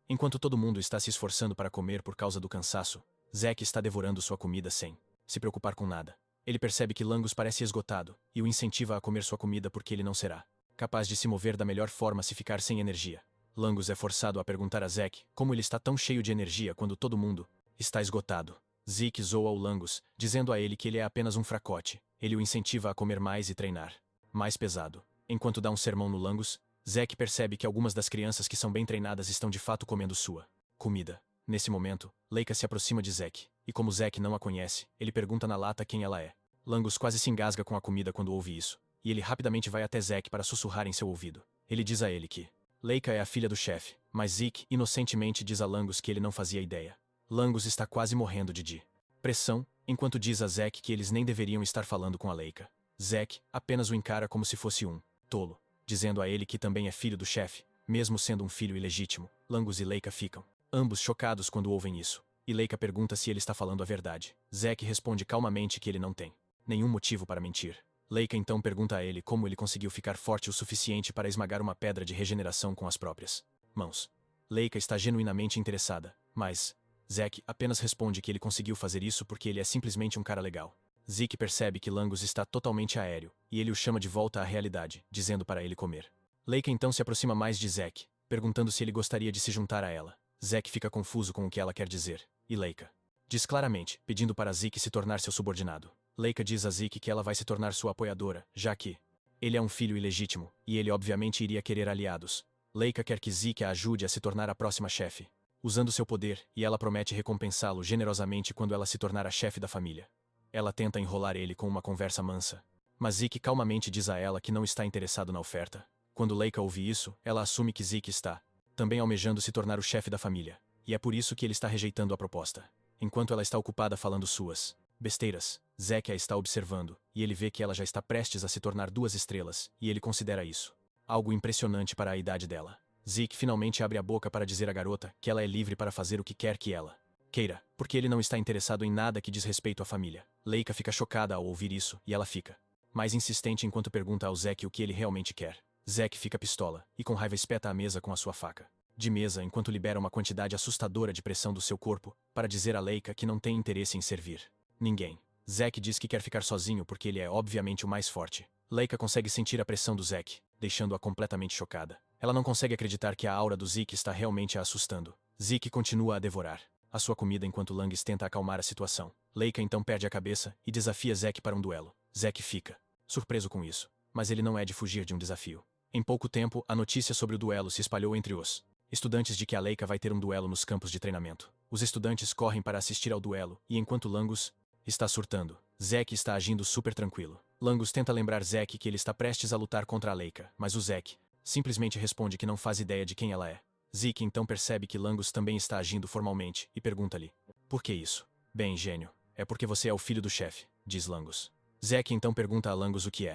Enquanto todo mundo está se esforçando para comer por causa do cansaço, Zeke está devorando sua comida sem se preocupar com nada. Ele percebe que Langus parece esgotado, e o incentiva a comer sua comida porque ele não será capaz de se mover da melhor forma se ficar sem energia. Langus é forçado a perguntar a Zeke como ele está tão cheio de energia quando todo mundo está esgotado. Zeke zoa o Langus, dizendo a ele que ele é apenas um fracote. Ele o incentiva a comer mais e treinar mais pesado. Enquanto dá um sermão no Langus, Zeke percebe que algumas das crianças que são bem treinadas estão de fato comendo sua comida. Nesse momento, Leica se aproxima de Zeke, e como Zeke não a conhece, ele pergunta na lata quem ela é. Langus quase se engasga com a comida quando ouve isso, e ele rapidamente vai até Zeke para sussurrar em seu ouvido. Ele diz a ele que Leica é a filha do chefe, mas Zeke inocentemente diz a Langus que ele não fazia ideia. Langus está quase morrendo de pressão, enquanto diz a Zeke que eles nem deveriam estar falando com a Leica. Zeke apenas o encara como se fosse um tolo, dizendo a ele que também é filho do chefe, mesmo sendo um filho ilegítimo. Langus e Leica ficam ambos chocados quando ouvem isso, e Leica pergunta se ele está falando a verdade. Zeke responde calmamente que ele não tem nenhum motivo para mentir. Leica então pergunta a ele como ele conseguiu ficar forte o suficiente para esmagar uma pedra de regeneração com as próprias mãos. Leica está genuinamente interessada, mas Zeke apenas responde que ele conseguiu fazer isso porque ele é simplesmente um cara legal. Zeke percebe que Langus está totalmente aéreo, e ele o chama de volta à realidade, dizendo para ele comer. Leica então se aproxima mais de Zeke, perguntando se ele gostaria de se juntar a ela. Zeke fica confuso com o que ela quer dizer, e Leica diz claramente, pedindo para Zeke se tornar seu subordinado. Leica diz a Zeke que ela vai se tornar sua apoiadora, já que ele é um filho ilegítimo, e ele obviamente iria querer aliados. Leica quer que Zeke a ajude a se tornar a próxima chefe, usando seu poder, e ela promete recompensá-lo generosamente quando ela se tornar a chefe da família. Ela tenta enrolar ele com uma conversa mansa, mas Zeke calmamente diz a ela que não está interessado na oferta. Quando Leica ouve isso, ela assume que Zeke está também almejando se tornar o chefe da família, e é por isso que ele está rejeitando a proposta. Enquanto ela está ocupada falando suas besteiras, Zeke a está observando, e ele vê que ela já está prestes a se tornar 2 estrelas, e ele considera isso algo impressionante para a idade dela. Zeke finalmente abre a boca para dizer à garota que ela é livre para fazer o que quer que ela queira, porque ele não está interessado em nada que diz respeito à família. Leica fica chocada ao ouvir isso, e ela fica mais insistente enquanto pergunta ao Zeke o que ele realmente quer. Zeke fica pistola, e com raiva espeta a mesa com a sua faca de mesa enquanto libera uma quantidade assustadora de pressão do seu corpo, para dizer a Leica que não tem interesse em servir ninguém. Zeke diz que quer ficar sozinho porque ele é obviamente o mais forte. Leica consegue sentir a pressão do Zeke, deixando-a completamente chocada. Ela não consegue acreditar que a aura do Zeke está realmente a assustando. Zeke continua a devorar a sua comida enquanto Langus tenta acalmar a situação. Leica então perde a cabeça e desafia Zeke para um duelo. Zeke fica surpreso com isso, mas ele não é de fugir de um desafio. Em pouco tempo, a notícia sobre o duelo se espalhou entre os estudantes de que a Leica vai ter um duelo nos campos de treinamento. Os estudantes correm para assistir ao duelo, e enquanto Langus está surtando, Zeke está agindo super tranquilo. Langus tenta lembrar Zeke que ele está prestes a lutar contra a Leica, mas o Zeke simplesmente responde que não faz ideia de quem ela é. Zeke então percebe que Langus também está agindo formalmente, e pergunta-lhe: por que isso? Bem, gênio, é porque você é o filho do chefe, diz Langus. Zeke então pergunta a Langus o que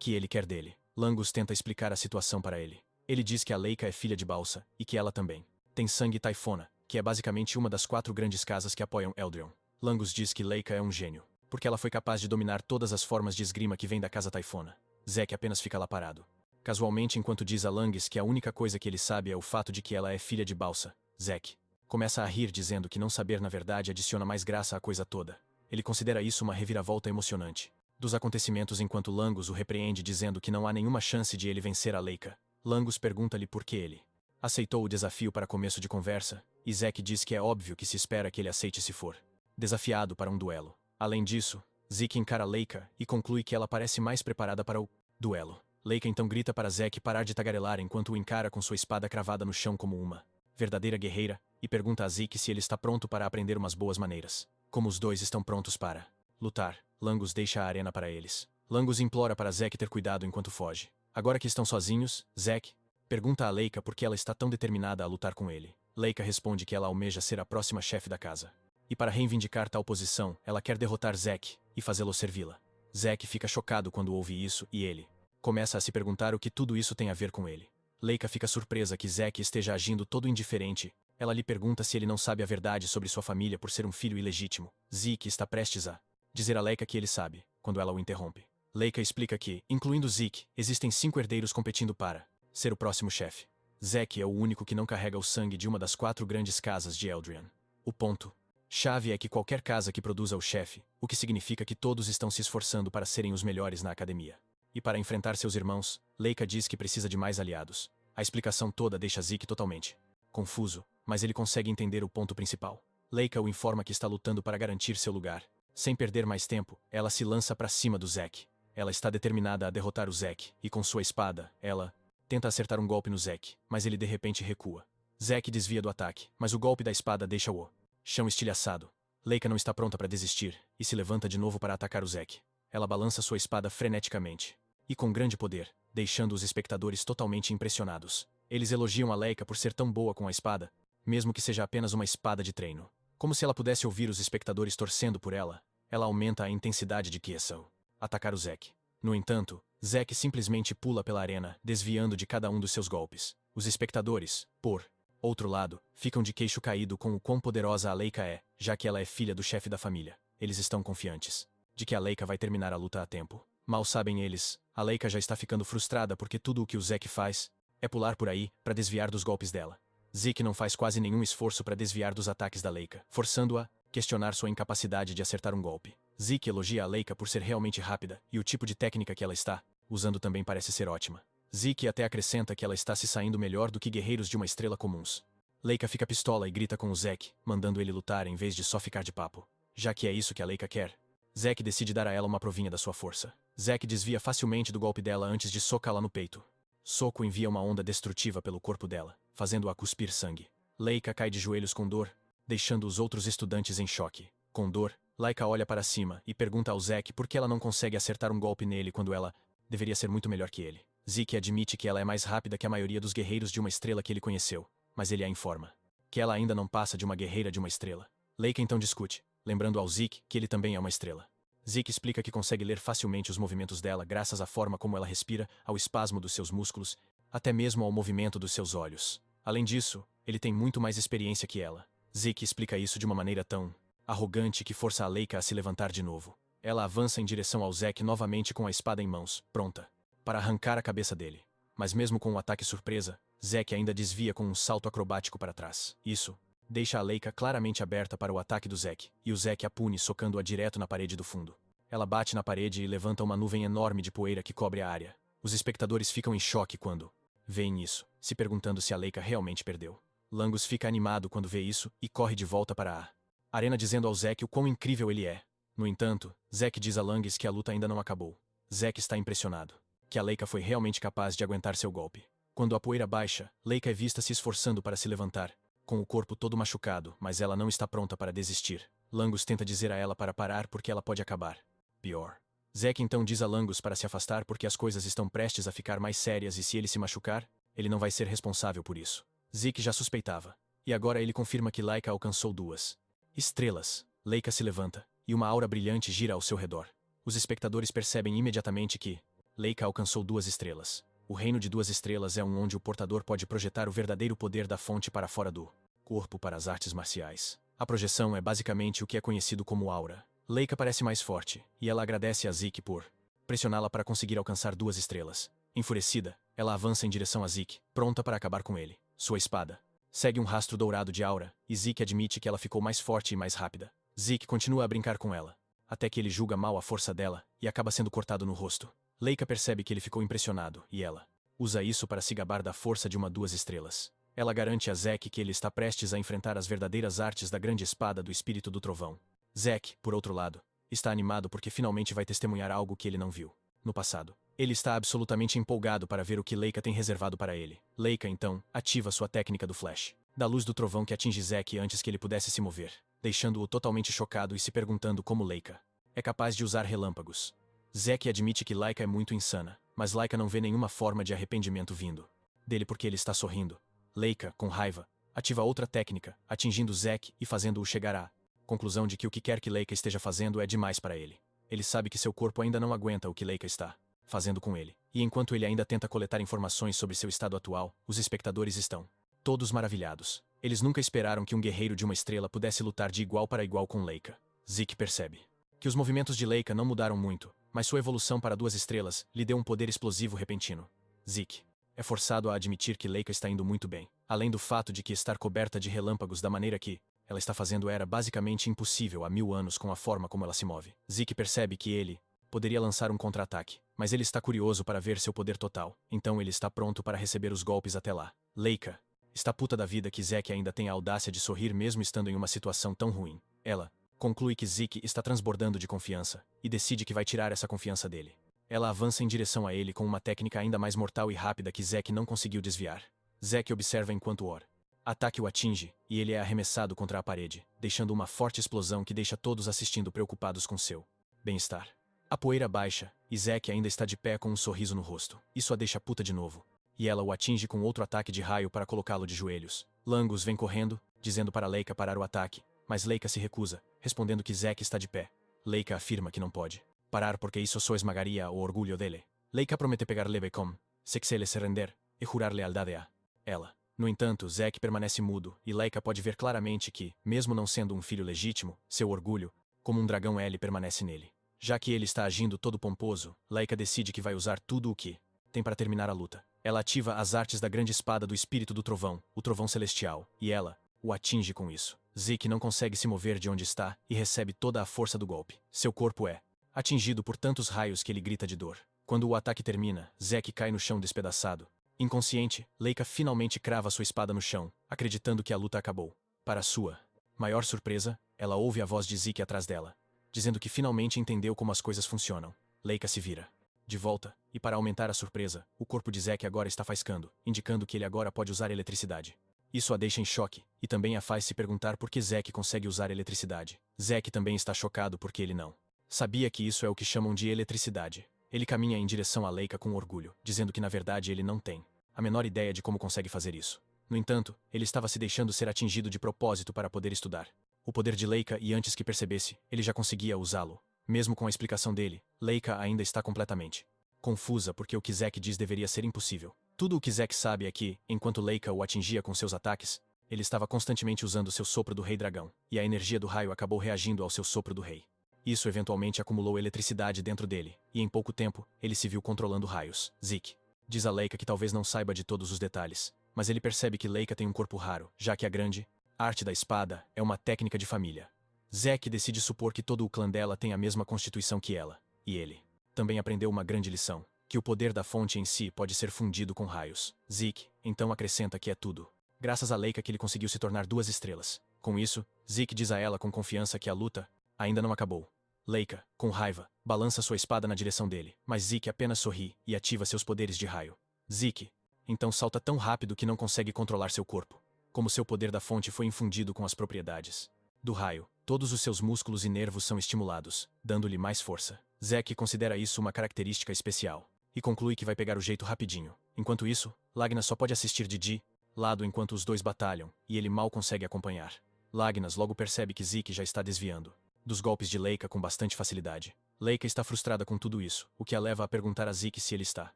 ele quer dele. Langus tenta explicar a situação para ele. Ele diz que a Leica é filha de Balsa, e que ela também tem sangue Taifona, que é basicamente uma das 4 grandes casas que apoiam Eldrion. Langus diz que Leica é um gênio, porque ela foi capaz de dominar todas as formas de esgrima que vêm da casa Taifona. Zeke apenas fica lá parado, casualmente enquanto diz a Langus que a única coisa que ele sabe é o fato de que ela é filha de Balsa. Zeke começa a rir dizendo que não saber na verdade adiciona mais graça à coisa toda. Ele considera isso uma reviravolta emocionante dos acontecimentos enquanto Langus o repreende dizendo que não há nenhuma chance de ele vencer a Leica. Langus pergunta-lhe por que ele aceitou o desafio para começo de conversa, e Zeke diz que é óbvio que se espera que ele aceite se for desafiado para um duelo. Além disso, Zeke encara Leica e conclui que ela parece mais preparada para o duelo. Leica então grita para Zeke parar de tagarelar enquanto o encara com sua espada cravada no chão como uma verdadeira guerreira, e pergunta a Zeke se ele está pronto para aprender umas boas maneiras. Como os dois estão prontos para lutar, Langus deixa a arena para eles. Langus implora para Zeke ter cuidado enquanto foge. Agora que estão sozinhos, Zeke pergunta a Leica por que ela está tão determinada a lutar com ele. Leica responde que ela almeja ser a próxima chefe da casa. E para reivindicar tal posição, ela quer derrotar Zeke e fazê-lo servi-la. Zeke fica chocado quando ouve isso e ele começa a se perguntar o que tudo isso tem a ver com ele. Leica fica surpresa que Zeke esteja agindo todo indiferente Ela lhe pergunta se ele não sabe a verdade sobre sua família por ser um filho ilegítimo. Zeke está prestes a dizer a Leica que ele sabe, quando ela o interrompe. Leica explica que, incluindo Zeke, existem 5 herdeiros competindo para ser o próximo chefe. Zeke é o único que não carrega o sangue de uma das 4 grandes casas de Eldrian. O ponto-chave é que qualquer casa que produza o chefe, o que significa que todos estão se esforçando para serem os melhores na academia. E para enfrentar seus irmãos, Leica diz que precisa de mais aliados. A explicação toda deixa Zeke totalmente confuso, mas ele consegue entender o ponto principal. Leica o informa que está lutando para garantir seu lugar. Sem perder mais tempo, ela se lança para cima do Zeke. Ela está determinada a derrotar o Zeke, e com sua espada, ela tenta acertar um golpe no Zeke, mas ele de repente recua. Zeke desvia do ataque, mas o golpe da espada deixa o chão estilhaçado. Leica não está pronta para desistir, e se levanta de novo para atacar o Zeke. Ela balança sua espada freneticamente, e com grande poder, deixando os espectadores totalmente impressionados. Eles elogiam a Leica por ser tão boa com a espada, mesmo que seja apenas uma espada de treino. Como se ela pudesse ouvir os espectadores torcendo por ela, ela aumenta a intensidade de Kiesel. Atacar o Zeke. No entanto, Zeke simplesmente pula pela arena, desviando de cada um dos seus golpes. Os espectadores, por outro lado, ficam de queixo caído com o quão poderosa a Leica é, já que ela é filha do chefe da família. Eles estão confiantes de que a Leica vai terminar a luta a tempo. Mal sabem eles, a Leica já está ficando frustrada porque tudo o que o Zeke faz é pular por aí para desviar dos golpes dela. Zeke não faz quase nenhum esforço para desviar dos ataques da Leica, forçando-a a questionar sua incapacidade de acertar um golpe. Zeke elogia a Leica por ser realmente rápida, e o tipo de técnica que ela está usando também parece ser ótima. Zeke até acrescenta que ela está se saindo melhor do que guerreiros de uma estrela comuns. Leica fica pistola e grita com o Zeke, mandando ele lutar em vez de só ficar de papo. Já que é isso que a Leica quer, Zeke decide dar a ela uma provinha da sua força. Zeke desvia facilmente do golpe dela antes de socá-la no peito. Soco envia uma onda destrutiva pelo corpo dela, fazendo-a cuspir sangue. Leica cai de joelhos com dor, deixando os outros estudantes em choque. Com dor, Leica olha para cima e pergunta ao Zeke por que ela não consegue acertar um golpe nele quando ela deveria ser muito melhor que ele. Zeke admite que ela é mais rápida que a maioria dos guerreiros de uma estrela que ele conheceu, mas ele a informa que ela ainda não passa de uma guerreira de uma estrela. Leica então discute, lembrando ao Zeke que ele também é uma estrela. Zeke explica que consegue ler facilmente os movimentos dela graças à forma como ela respira, ao espasmo dos seus músculos, até mesmo ao movimento dos seus olhos. Além disso, ele tem muito mais experiência que ela. Zeke explica isso de uma maneira tão arrogante que força a Leica a se levantar de novo. Ela avança em direção ao Zeke novamente com a espada em mãos, pronta para arrancar a cabeça dele. Mas mesmo com o ataque surpresa, Zeke ainda desvia com um salto acrobático para trás. Isso deixa a Leica claramente aberta para o ataque do Zeke, e o Zeke a pune socando-a direto na parede do fundo. Ela bate na parede e levanta uma nuvem enorme de poeira que cobre a área. Os espectadores ficam em choque quando veem isso, se perguntando se a Leica realmente perdeu. Langus fica animado quando vê isso e corre de volta para a arena dizendo ao Zeke o quão incrível ele é. No entanto, Zeke diz a Langus que a luta ainda não acabou. Zeke está impressionado que a Leica foi realmente capaz de aguentar seu golpe. Quando a poeira baixa, Leica é vista se esforçando para se levantar, com o corpo todo machucado, mas ela não está pronta para desistir. Langus tenta dizer a ela para parar porque ela pode acabar pior. Zeke então diz a Langus para se afastar porque as coisas estão prestes a ficar mais sérias e se ele se machucar, ele não vai ser responsável por isso. Zeke já suspeitava. E agora ele confirma que Leica alcançou 2 estrelas. Leica se levanta, e uma aura brilhante gira ao seu redor. Os espectadores percebem imediatamente que Leica alcançou 2 estrelas. O reino de 2 estrelas é onde o portador pode projetar o verdadeiro poder da fonte para fora do corpo para as artes marciais. A projeção é basicamente o que é conhecido como aura. Leica parece mais forte, e ela agradece a Zeke por pressioná-la para conseguir alcançar 2 estrelas. Enfurecida, ela avança em direção a Zeke, pronta para acabar com ele. Sua espada segue um rastro dourado de aura, e Zeke admite que ela ficou mais forte e mais rápida. Zeke continua a brincar com ela, até que ele julga mal a força dela e acaba sendo cortado no rosto. Leica percebe que ele ficou impressionado, e ela usa isso para se gabar da força de uma 2 estrelas. Ela garante a Zeke que ele está prestes a enfrentar as verdadeiras artes da grande espada do espírito do trovão. Zeke, por outro lado, está animado porque finalmente vai testemunhar algo que ele não viu no passado. Ele está absolutamente empolgado para ver o que Leica tem reservado para ele. Leica, então, ativa sua técnica do flash, da luz do trovão que atinge Zeke antes que ele pudesse se mover, deixando-o totalmente chocado e se perguntando como Leica é capaz de usar relâmpagos. Zeke admite que Leica é muito insana, mas Leica não vê nenhuma forma de arrependimento vindo dele porque ele está sorrindo. Leica, com raiva, ativa outra técnica, atingindo Zeke e fazendo-o chegar à conclusão de que o que quer que Leica esteja fazendo é demais para ele. Ele sabe que seu corpo ainda não aguenta o que Leica está fazendo com ele. E enquanto ele ainda tenta coletar informações sobre seu estado atual, os espectadores estão todos maravilhados. Eles nunca esperaram que um guerreiro de uma estrela pudesse lutar de igual para igual com Leica. Zeke percebe que os movimentos de Leica não mudaram muito, mas sua evolução para 2 estrelas lhe deu um poder explosivo repentino. Zeke é forçado a admitir que Leica está indo muito bem, além do fato de que estar coberta de relâmpagos da maneira que ela está fazendo era basicamente impossível há 1000 anos com a forma como ela se move. Zeke percebe que ele poderia lançar um contra-ataque, mas ele está curioso para ver seu poder total, então ele está pronto para receber os golpes até lá. Leica está puta da vida que Zeke ainda tem a audácia de sorrir mesmo estando em uma situação tão ruim. Ela conclui que Zeke está transbordando de confiança, e decide que vai tirar essa confiança dele. Ela avança em direção a ele com uma técnica ainda mais mortal e rápida que Zeke não conseguiu desviar. Zeke observa enquanto o ataque o atinge, e ele é arremessado contra a parede, deixando uma forte explosão que deixa todos assistindo preocupados com seu bem-estar. A poeira baixa, e Zeke ainda está de pé com um sorriso no rosto. Isso a deixa puta de novo. E ela o atinge com outro ataque de raio para colocá-lo de joelhos. Langus vem correndo, dizendo para Leica parar o ataque, mas Leica se recusa, respondendo que Zeke está de pé. Leica afirma que não pode parar porque isso só esmagaria o orgulho dele. Leica promete pegar-lhe com se ele se render e jurar lealdade a ela. No entanto, Zeke permanece mudo, e Leica pode ver claramente que, mesmo não sendo um filho legítimo, seu orgulho, como um dragão L, permanece nele. Já que ele está agindo todo pomposo, Leica decide que vai usar tudo o que tem para terminar a luta. Ela ativa as artes da grande espada do espírito do trovão, o trovão celestial, e ela o atinge com isso. Zeke não consegue se mover de onde está e recebe toda a força do golpe. Seu corpo é atingido por tantos raios que ele grita de dor. Quando o ataque termina, Zeke cai no chão despedaçado. Inconsciente, Leica finalmente crava sua espada no chão, acreditando que a luta acabou. Para sua maior surpresa, ela ouve a voz de Zeke atrás dela, dizendo que finalmente entendeu como as coisas funcionam. Leica se vira de volta, e para aumentar a surpresa, o corpo de Zeke agora está faiscando, indicando que ele agora pode usar eletricidade. Isso a deixa em choque, e também a faz se perguntar por que Zeke consegue usar eletricidade. Zeke também está chocado porque ele não sabia que isso é o que chamam de eletricidade. Ele caminha em direção a Leica com orgulho, dizendo que na verdade ele não tem a menor ideia de como consegue fazer isso. No entanto, ele estava se deixando ser atingido de propósito para poder estudar o poder de Leica e antes que percebesse, ele já conseguia usá-lo. Mesmo com a explicação dele, Leica ainda está completamente confusa porque o que Zeke diz deveria ser impossível. Tudo o que Zeke sabe é que, enquanto Leica o atingia com seus ataques, ele estava constantemente usando seu sopro do Rei Dragão, e a energia do raio acabou reagindo ao seu sopro do Rei. Isso eventualmente acumulou eletricidade dentro dele, e em pouco tempo, ele se viu controlando raios. Zeke diz a Leica que talvez não saiba de todos os detalhes, mas ele percebe que Leica tem um corpo raro, já que a grande arte da espada é uma técnica de família. Zeke decide supor que todo o clã dela tem a mesma constituição que ela, e ele também aprendeu uma grande lição, que o poder da fonte em si pode ser fundido com raios. Zeke então acrescenta que é tudo graças a Leica que ele conseguiu se tornar 2 estrelas. Com isso, Zeke diz a ela com confiança que a luta ainda não acabou. Leica, com raiva, balança sua espada na direção dele, mas Zeke apenas sorri e ativa seus poderes de raio. Zeke então salta tão rápido que não consegue controlar seu corpo. Como seu poder da fonte foi infundido com as propriedades do raio, todos os seus músculos e nervos são estimulados, dando-lhe mais força. Zeke considera isso uma característica especial, e conclui que vai pegar o jeito rapidinho. Enquanto isso, Lagna só pode assistir de lado enquanto os dois batalham, e ele mal consegue acompanhar. Lagnas logo percebe que Zeke já está desviando dos golpes de Leica com bastante facilidade. Leica está frustrada com tudo isso, o que a leva a perguntar a Zeke se ele está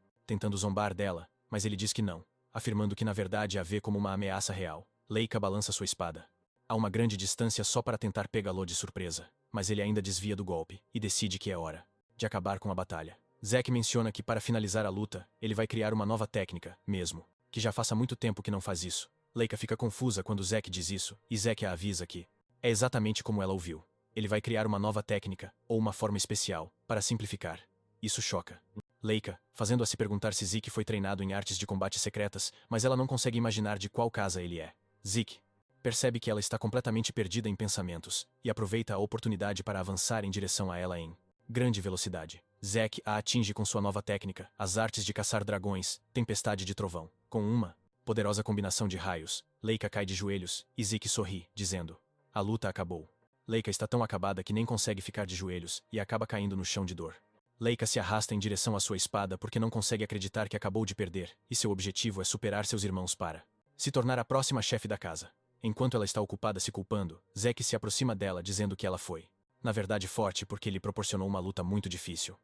tentando zombar dela, mas ele diz que não, afirmando que na verdade a vê como uma ameaça real. Leica balança sua espada a uma grande distância só para tentar pegá-lo de surpresa, mas ele ainda desvia do golpe, e decide que é hora de acabar com a batalha. Zeke menciona que para finalizar a luta, ele vai criar uma nova técnica, mesmo que já faça muito tempo que não faz isso. Leica fica confusa quando Zeke diz isso, e Zeke a avisa que é exatamente como ela ouviu. Ele vai criar uma nova técnica, ou uma forma especial, para simplificar. Isso choca Leica, fazendo-a se perguntar se Zeke foi treinado em artes de combate secretas, mas ela não consegue imaginar de qual casa ele é. Zeke percebe que ela está completamente perdida em pensamentos, e aproveita a oportunidade para avançar em direção a ela em grande velocidade. Zeke a atinge com sua nova técnica, as artes de caçar dragões, tempestade de trovão. Com uma poderosa combinação de raios, Leica cai de joelhos, e Zeke sorri, dizendo: a luta acabou. Leica está tão acabada que nem consegue ficar de joelhos, e acaba caindo no chão de dor. Leica se arrasta em direção à sua espada porque não consegue acreditar que acabou de perder, e seu objetivo é superar seus irmãos para se tornar a próxima chefe da casa. Enquanto ela está ocupada se culpando, Zeke se aproxima dela dizendo que ela foi, na verdade, forte porque lhe proporcionou uma luta muito difícil.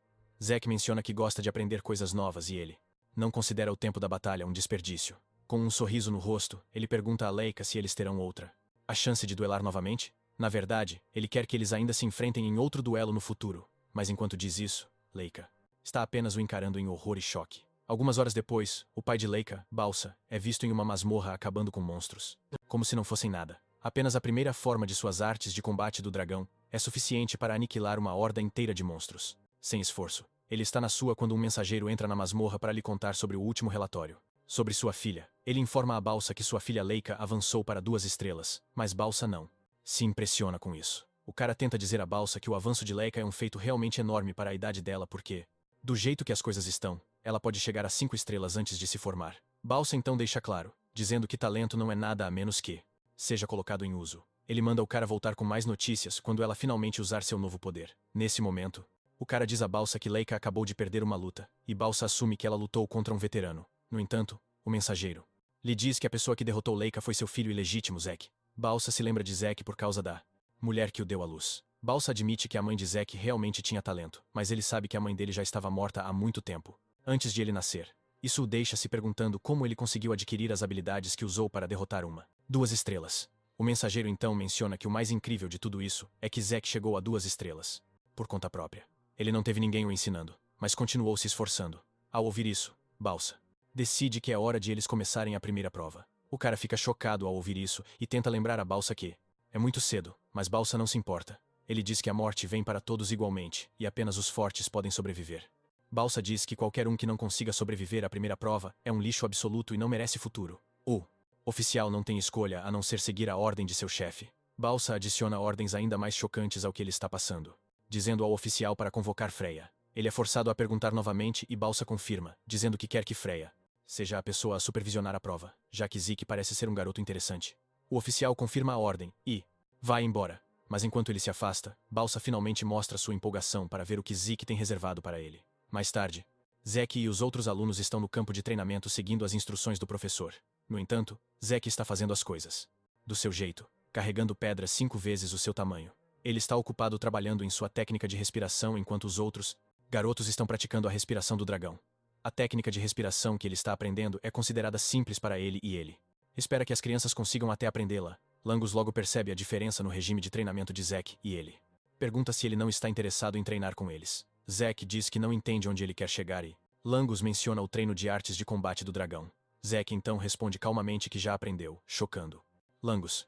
Zeke menciona que gosta de aprender coisas novas e ele não considera o tempo da batalha um desperdício. Com um sorriso no rosto, ele pergunta a Leica se eles terão outra. A chance de duelar novamente? Na verdade, ele quer que eles ainda se enfrentem em outro duelo no futuro. Mas enquanto diz isso, Leica está apenas o encarando em horror e choque. Algumas horas depois, o pai de Leica, Balsa, é visto em uma masmorra acabando com monstros. Como se não fossem nada. Apenas a primeira forma de suas artes de combate do dragão é suficiente para aniquilar uma horda inteira de monstros. Sem esforço. Ele está na sua quando um mensageiro entra na masmorra para lhe contar sobre o último relatório. Sobre sua filha. Ele informa a Balsa que sua filha Leica avançou para 2 estrelas, mas Balsa não se impressiona com isso. O cara tenta dizer a Balsa que o avanço de Leica é um feito realmente enorme para a idade dela porque, do jeito que as coisas estão, ela pode chegar a 5 estrelas antes de se formar. Balsa então deixa claro, dizendo que talento não é nada a menos que seja colocado em uso. Ele manda o cara voltar com mais notícias quando ela finalmente usar seu novo poder. Nesse momento, o cara diz a Balsa que Leica acabou de perder uma luta, e Balsa assume que ela lutou contra um veterano. No entanto, o mensageiro lhe diz que a pessoa que derrotou Leica foi seu filho ilegítimo, Zack. Balsa se lembra de Zack por causa da mulher que o deu à luz. Balsa admite que a mãe de Zack realmente tinha talento, mas ele sabe que a mãe dele já estava morta há muito tempo, antes de ele nascer. Isso o deixa se perguntando como ele conseguiu adquirir as habilidades que usou para derrotar 2 estrelas. O mensageiro então menciona que o mais incrível de tudo isso é que Zack chegou a 2 estrelas por conta própria. Ele não teve ninguém o ensinando, mas continuou se esforçando. Ao ouvir isso, Balsa decide que é hora de eles começarem a primeira prova. O cara fica chocado ao ouvir isso e tenta lembrar a Balsa que é muito cedo, mas Balsa não se importa. Ele diz que a morte vem para todos igualmente e apenas os fortes podem sobreviver. Balsa diz que qualquer um que não consiga sobreviver à primeira prova é um lixo absoluto e não merece futuro. O oficial não tem escolha a não ser seguir a ordem de seu chefe. Balsa adiciona ordens ainda mais chocantes ao que ele está passando, dizendo ao oficial para convocar Freya. Ele é forçado a perguntar novamente e Balsa confirma, dizendo que quer que Freya seja a pessoa a supervisionar a prova, já que Zeke parece ser um garoto interessante. O oficial confirma a ordem e vai embora. Mas enquanto ele se afasta, Balsa finalmente mostra sua empolgação para ver o que Zeke tem reservado para ele. Mais tarde, Zack e os outros alunos estão no campo de treinamento seguindo as instruções do professor. No entanto, Zack está fazendo as coisas do seu jeito, carregando pedras 5 vezes o seu tamanho. Ele está ocupado trabalhando em sua técnica de respiração enquanto os outros garotos estão praticando a respiração do dragão. A técnica de respiração que ele está aprendendo é considerada simples para ele e ele espera que as crianças consigam até aprendê-la. Langus logo percebe a diferença no regime de treinamento de Zack e ele pergunta se ele não está interessado em treinar com eles. Zack diz que não entende onde ele quer chegar e Langus menciona o treino de artes de combate do dragão. Zack então responde calmamente que já aprendeu, chocando Langus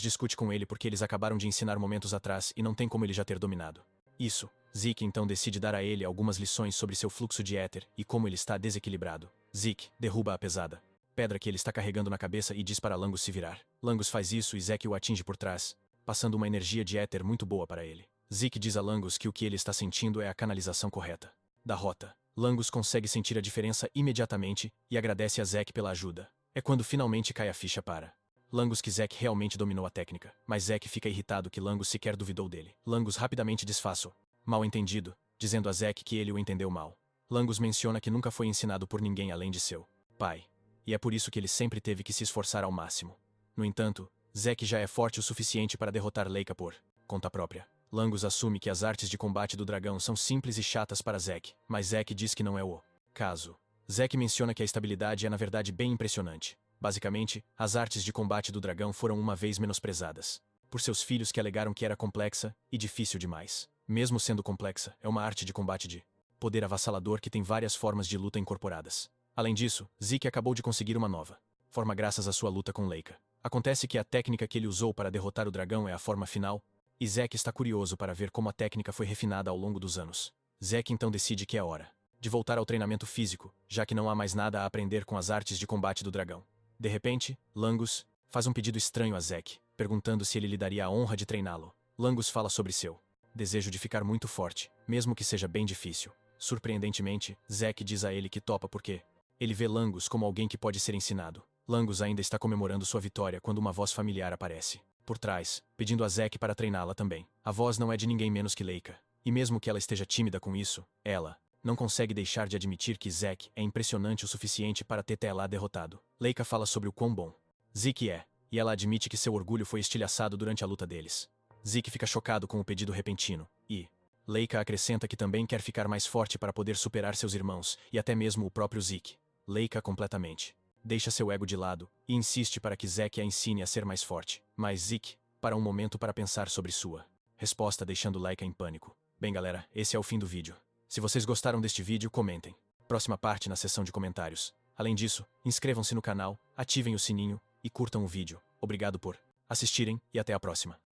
discute com ele porque eles acabaram de ensinar momentos atrás e não tem como ele já ter dominado isso. Zeke então decide dar a ele algumas lições sobre seu fluxo de éter e como ele está desequilibrado. Zeke derruba a pesada pedra que ele está carregando na cabeça e diz para Langus se virar. Langus faz isso e Zeke o atinge por trás, passando uma energia de éter muito boa para ele. Zeke diz a Langus que o que ele está sentindo é a canalização correta da rota. Langus consegue sentir a diferença imediatamente e agradece a Zack pela ajuda. É quando finalmente cai a ficha para Langus que Zack realmente dominou a técnica, mas Zack fica irritado que Langus sequer duvidou dele. Langus rapidamente desfaz o mal entendido, dizendo a Zack que ele o entendeu mal. Langus menciona que nunca foi ensinado por ninguém além de seu pai, e é por isso que ele sempre teve que se esforçar ao máximo. No entanto, Zack já é forte o suficiente para derrotar Leica por conta própria. Langus assume que as artes de combate do dragão são simples e chatas para Zack, mas Zack diz que não é o caso. Zack menciona que a estabilidade é na verdade bem impressionante. Basicamente, as artes de combate do dragão foram uma vez menosprezadas por seus filhos que alegaram que era complexa e difícil demais. Mesmo sendo complexa, é uma arte de combate de poder avassalador que tem várias formas de luta incorporadas. Além disso, Zeke acabou de conseguir uma nova forma graças à sua luta com Leica. Acontece que a técnica que ele usou para derrotar o dragão é a forma final, e Zack está curioso para ver como a técnica foi refinada ao longo dos anos. Zack então decide que é hora de voltar ao treinamento físico, já que não há mais nada a aprender com as artes de combate do dragão. De repente, Langus faz um pedido estranho a Zack, perguntando se ele lhe daria a honra de treiná-lo. Langus fala sobre seu desejo de ficar muito forte, mesmo que seja bem difícil. Surpreendentemente, Zack diz a ele que topa porque ele vê Langus como alguém que pode ser ensinado. Langus ainda está comemorando sua vitória quando uma voz familiar aparece por trás, pedindo a Zack para treiná-la também. A voz não é de ninguém menos que Leica, e mesmo que ela esteja tímida com isso, ela não consegue deixar de admitir que Zack é impressionante o suficiente para ter Tela derrotado. Leica fala sobre o quão bom Zeke é, e ela admite que seu orgulho foi estilhaçado durante a luta deles. Zeke fica chocado com o pedido repentino, e Leica acrescenta que também quer ficar mais forte para poder superar seus irmãos, e até mesmo o próprio Zeke. Leica completamente deixa seu ego de lado e insiste para que Zack a ensine a ser mais forte. Mas Zeke, para um momento para pensar sobre sua resposta, deixando Laika em pânico. Bem galera, esse é o fim do vídeo. Se vocês gostaram deste vídeo, comentem. Próxima parte na seção de comentários. Além disso, inscrevam-se no canal, ativem o sininho e curtam o vídeo. Obrigado por assistirem e até a próxima.